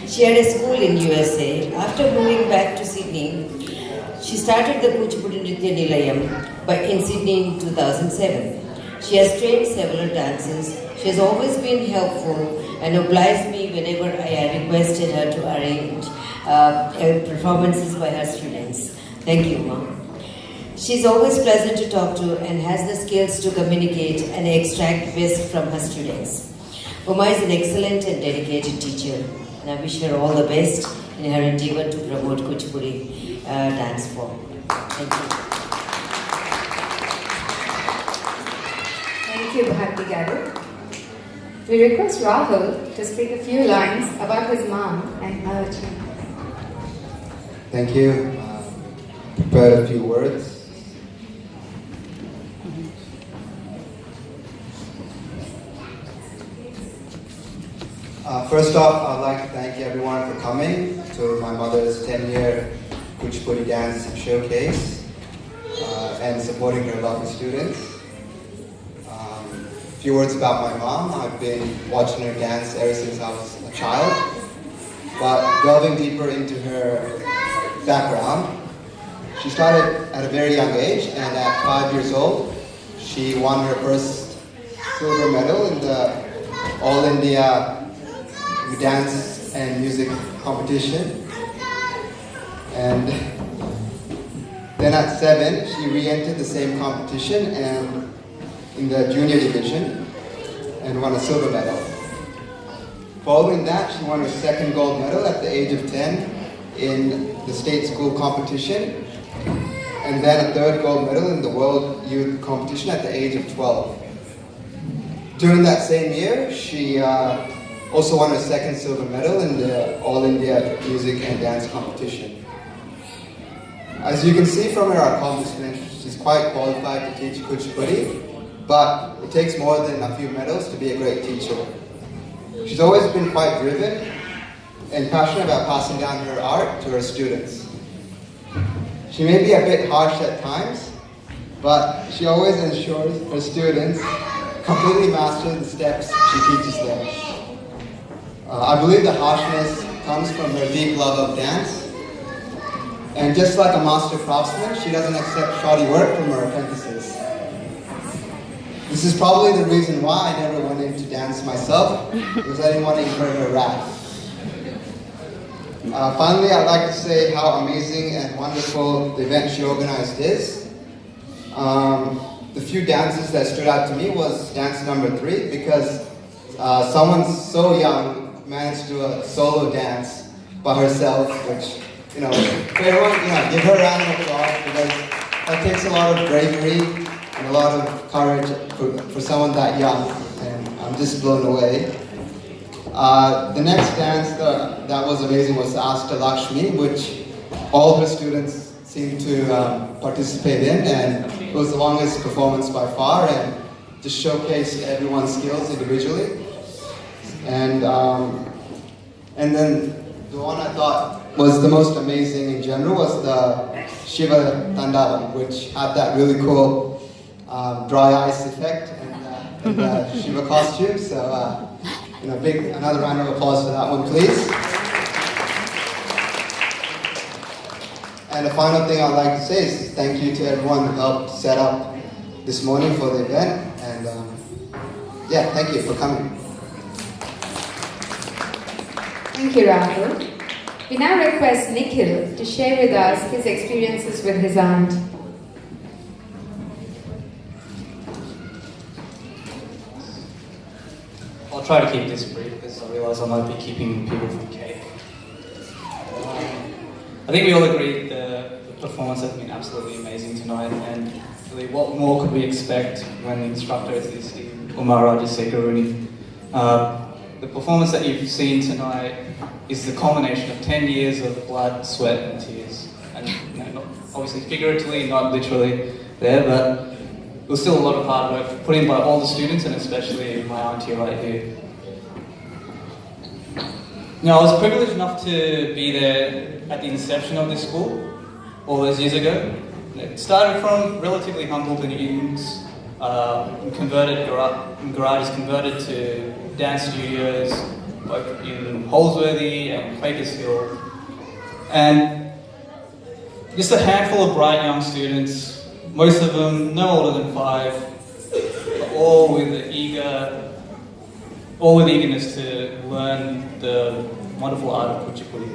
Speaker 7: She had a school in USA. After moving back to Sydney, she started the Kuchipudi nruthya nilaym in Sydney in 2007. She has trained several dancers. She has always been helpful and obliged me whenever I had requested her to arrange performances by her students. Thank you, Mom. She is always pleasant to talk to and has the skills to communicate and extract best from her students. Uma is an excellent and dedicated teacher, and I wish her all the best in her endeavor to promote Kuchipudi dance form. Thank you.
Speaker 2: Thank you, Bharti Garu. We request Rahul to speak a few lines about his mom and her children.
Speaker 8: Thank you. Prepared a few words. First off, I'd like to thank everyone for coming to my mother's 10-year Kuchipudi dance showcase and supporting her lovely students. A few words about my mom. I've been watching her dance ever since I was a child, but delving deeper into her background, she started at a very young age, and at 5 years old, she won her first silver medal in the All India Dance and Music competition. And then at 7, she re-entered the same competition and in the junior division and won a silver medal. Following that, she won her second gold medal at the age of 10 in the state school competition, and then a third gold medal in the World Youth competition at the age of 12. During that same year, she also won her second silver medal in the All India Music and Dance competition. As you can see from her accomplishments, she's quite qualified to teach Kuchipudi, but it takes more than a few medals to be a great teacher. She's always been quite driven and passionate about passing down her art to her students. She may be a bit harsh at times, but she always ensures her students completely master the steps she teaches them. I believe the harshness comes from her deep love of dance. And just like a master craftsman, she doesn't accept shoddy work from her apprentices. This is probably the reason why I never went into dance myself, because I didn't want to incur her wrath. Finally, I'd like to say how amazing and wonderful the event she organized is. The few dances that stood out to me was dance number 3, because someone so young managed to do a solo dance by herself, which, for everyone, give her a round of applause, because that takes a lot of bravery and a lot of courage for someone that young, and I'm just blown away. The next dance that was amazing was Asta Lakshmi, which all her students seemed to participate in, and it was the longest performance by far, and just showcased everyone's skills individually. And then the one I thought was the most amazing in general was the Shiva Tandavam, which had that really cool dry ice effect and the Shiva costume. So, another round of applause for that one, please. And the final thing I'd like to say is thank you to everyone who helped set up this morning for the event. And thank you for coming.
Speaker 2: Thank you, Rahul. We now request Nikhil to share with us his experiences with his aunt.
Speaker 9: I'll try to keep this brief because I realise I might be keeping people from cake. I think we all agree the performance has been absolutely amazing tonight, and really what more could we expect when the instructor is Umar Rajasekaruni. The performance that you've seen tonight is the culmination of 10 years of blood, sweat and tears. And not obviously figuratively, not literally there, but it was still a lot of hard work put in by all the students and especially my auntie right here. I was privileged enough to be there at the inception of this school all those years ago. It started from relatively humble beginnings, garages converted to dance studios, both in Holsworthy and Quakers Hill. And just a handful of bright young students, most of them no older than 5, but all with eagerness to learn the wonderful art of Kuchipudi.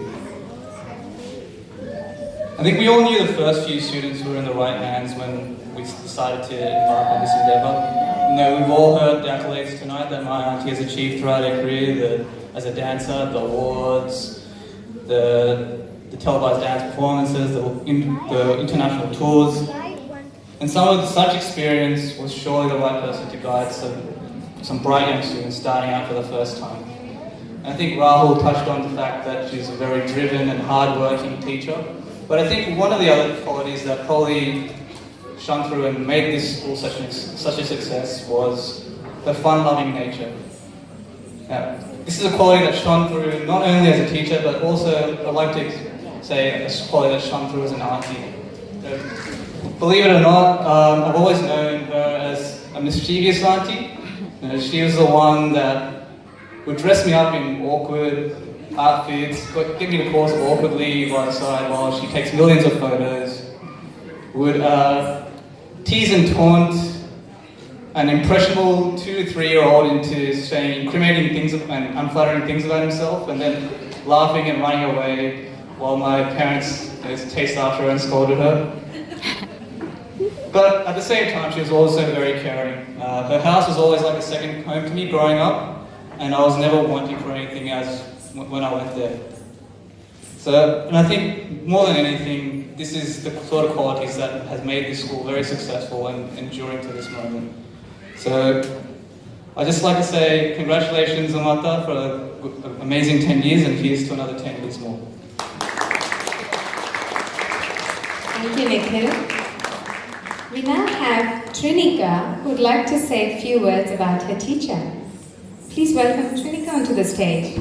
Speaker 9: I think we all knew the first few students were in the right hands when we decided to embark on this endeavour. We've all heard the accolades tonight that my auntie has achieved throughout her career, as a dancer, the awards, the televised dance performances, the international tours. And someone with such experience was surely the right person to guide some bright young students starting out for the first time. And I think Rahul touched on the fact that she's a very driven and hard-working teacher. But I think one of the other qualities that probably shone through and made this school such a success was the fun-loving nature. This is a quality that shone through not only as a teacher, but also, I'd like to say, a quality that shone through as an auntie. Believe it or not, I've always known her as a mischievous auntie. She was the one that would dress me up in awkward outfits, get me to pause awkwardly by the side while she takes millions of photos, would tease and taunt an impressionable 2 to 3-year-old into saying incriminating things and unflattering things about himself, and then laughing and running away while my parents chased after her and scolded her. But at the same time, she was also very caring. Her house was always like a second home to me growing up, and I was never wanting for anything else when I went there. And I think more than anything, this is the sort of qualities that has made this school very successful and enduring to this moment. So I'd just like to say congratulations, Amata, for an amazing 10 years, and here's to another 10 years more.
Speaker 2: Thank you, Nikhil. We now have Trinika, who would like to say a few words about her teacher. Please welcome Trinika onto the stage.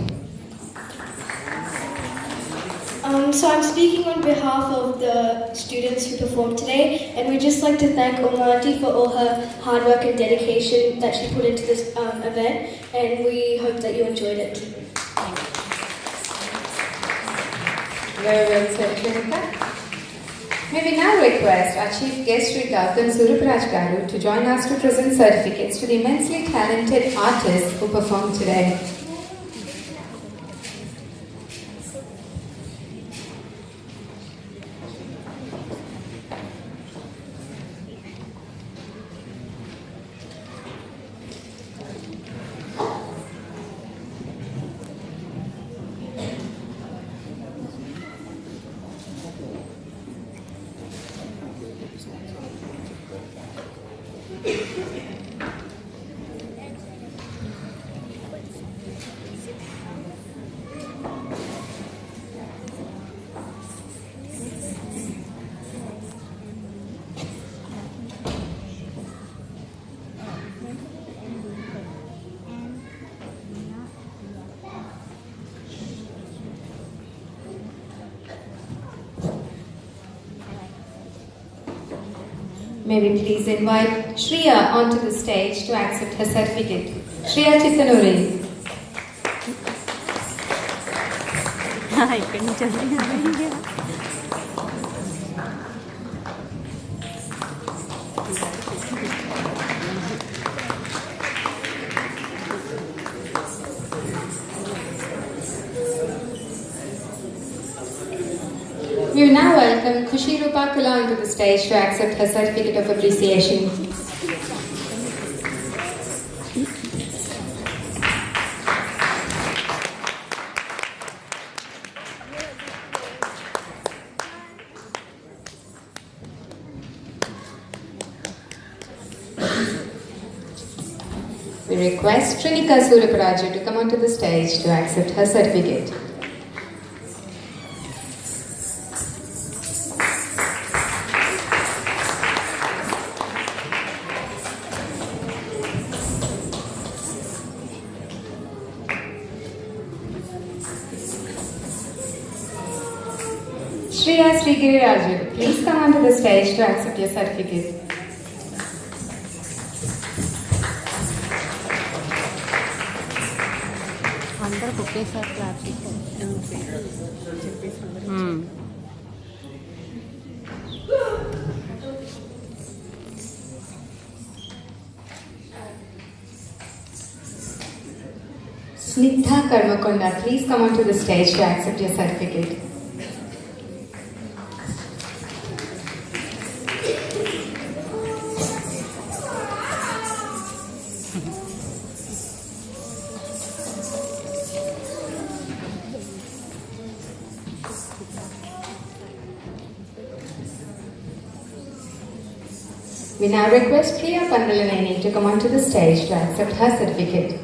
Speaker 10: So I'm speaking on behalf of the students who performed today, and we'd just like to thank Auntie for all her hard work and dedication that she put into this event, and we hope that you enjoyed it.
Speaker 2: Very well said, Trinika. May we now request our Chief Guest Sri Gautam Surupraj Garu to join us to present certificates to the immensely talented artists who performed today. May we please invite Shreya onto the stage to accept her certificate. Shreya Chittanuri. We will now welcome Kuchipudi onto the stage to accept her certificate of appreciation. We request Trinika Surupraju to come onto the stage to accept her certificate. Raju, please come onto the stage to accept your certificate. Snitha Karmakonda, please come onto the stage to accept your certificate. We now request Priya Pandalaneni to come onto the stage to accept her certificate.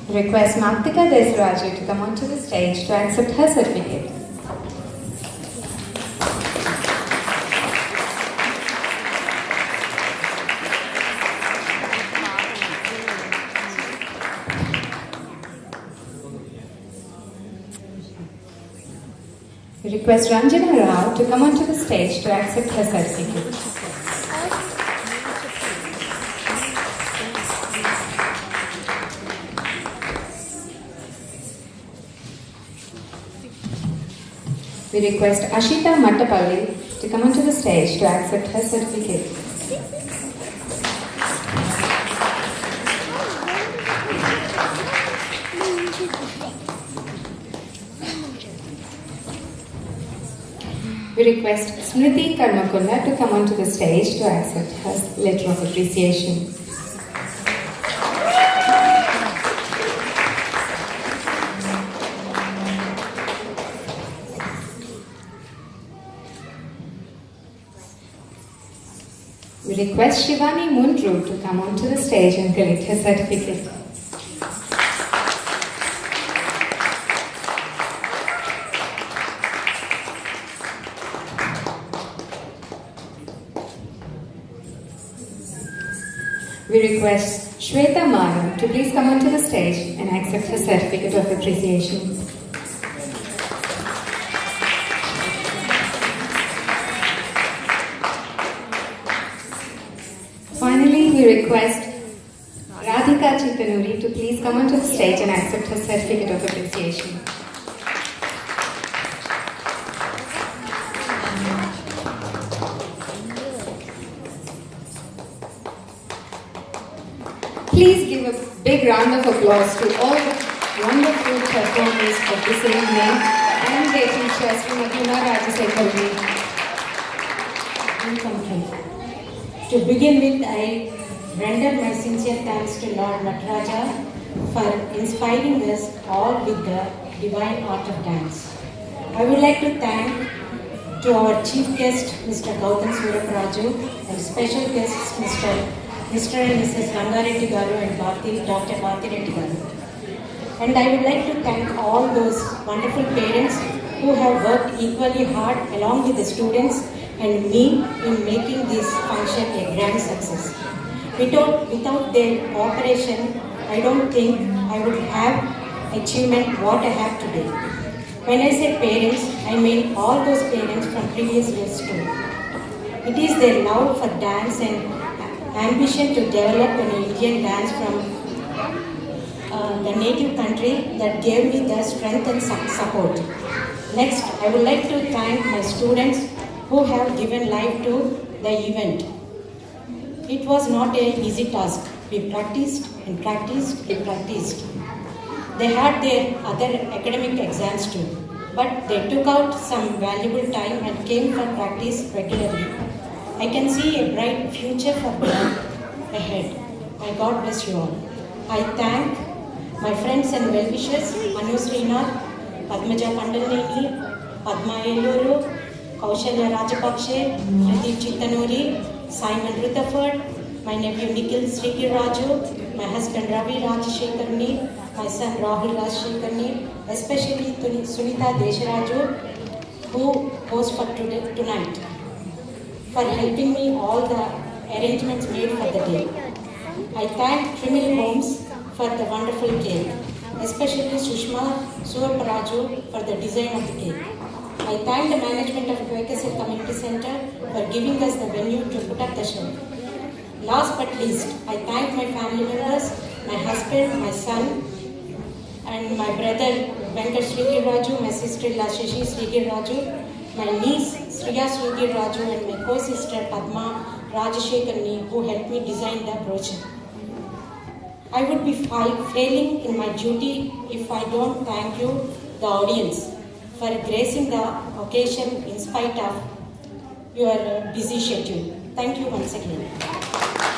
Speaker 2: Request Maktika Desraju to come onto the stage to accept her certificate. We request Ranjana Rao to come onto the stage to accept her certificate. We request Ashita Mattapalli to come onto the stage to accept her certificate. We request Smriti Karmakonda to come onto the stage to accept her letter of appreciation. We request Shivani Mundru to come onto the stage and collect her certificate. We request Shweta Manu to please come onto the stage and accept her certificate of appreciation. Finally, we request Radhika Chitanuri to please come onto the stage and accept her certificate of appreciation. Please give a big round of applause to all the wonderful performers of this evening and their teachers from Uma Rajasekharji.
Speaker 1: To begin with, I render my sincere thanks to Lord Nataraja for inspiring us all with the divine art of dance. I would like to thank to our chief guest, Mr. Gautam Surapraju, and special guests, Mr. and Mrs. Rangareddy Garu and Dr. Bharti Reddy Garu. And I would like to thank all those wonderful parents who have worked equally hard along with the students and me in making this function a grand success. Without their cooperation, I don't think I would have achievement what I have today. When I say parents, I mean all those parents from previous years too. It is their love for dance and ambition to develop an Indian dance from the native country that gave me the strength and support. Next, I would like to thank my students who have given life to the event. It was not an easy task. We practiced and practiced and practiced. They had their other academic exams too, but they took out some valuable time and came for practice regularly. I can see a bright future for them ahead. May God bless you all. I thank my friends and well-wishers, Anu Srinath, Padmaja Pandalneni, Padma Eluru, Kaushalya Rajapakshe, Pradeep Chitanuri, Simon Rutherford, my nephew Nikhil Srikir Raju, my husband Ravi Rajashekharni, my son Rahul Rajashekharni, especially Sunita Desharaju, who hosts for tonight, for helping me all the arrangements made for the day. I thank Trimil Homes for the wonderful cake, especially Sushma Suvarparaju for the design of the cake. I thank the management of Quakasir Community Center for giving us the venue to put up the show. Last but least, I thank my family members, my husband, my son, and my brother Venkat Srigir Raju, my sister-in-law Shashi Srigir Raju, my niece Sriya Srigir Raju, and my co-sister Padma Rajashekharni, who helped me design the brochure. I would be failing in my duty if I don't thank you, the audience, for gracing the occasion in spite of your busy schedule. Thank you once again.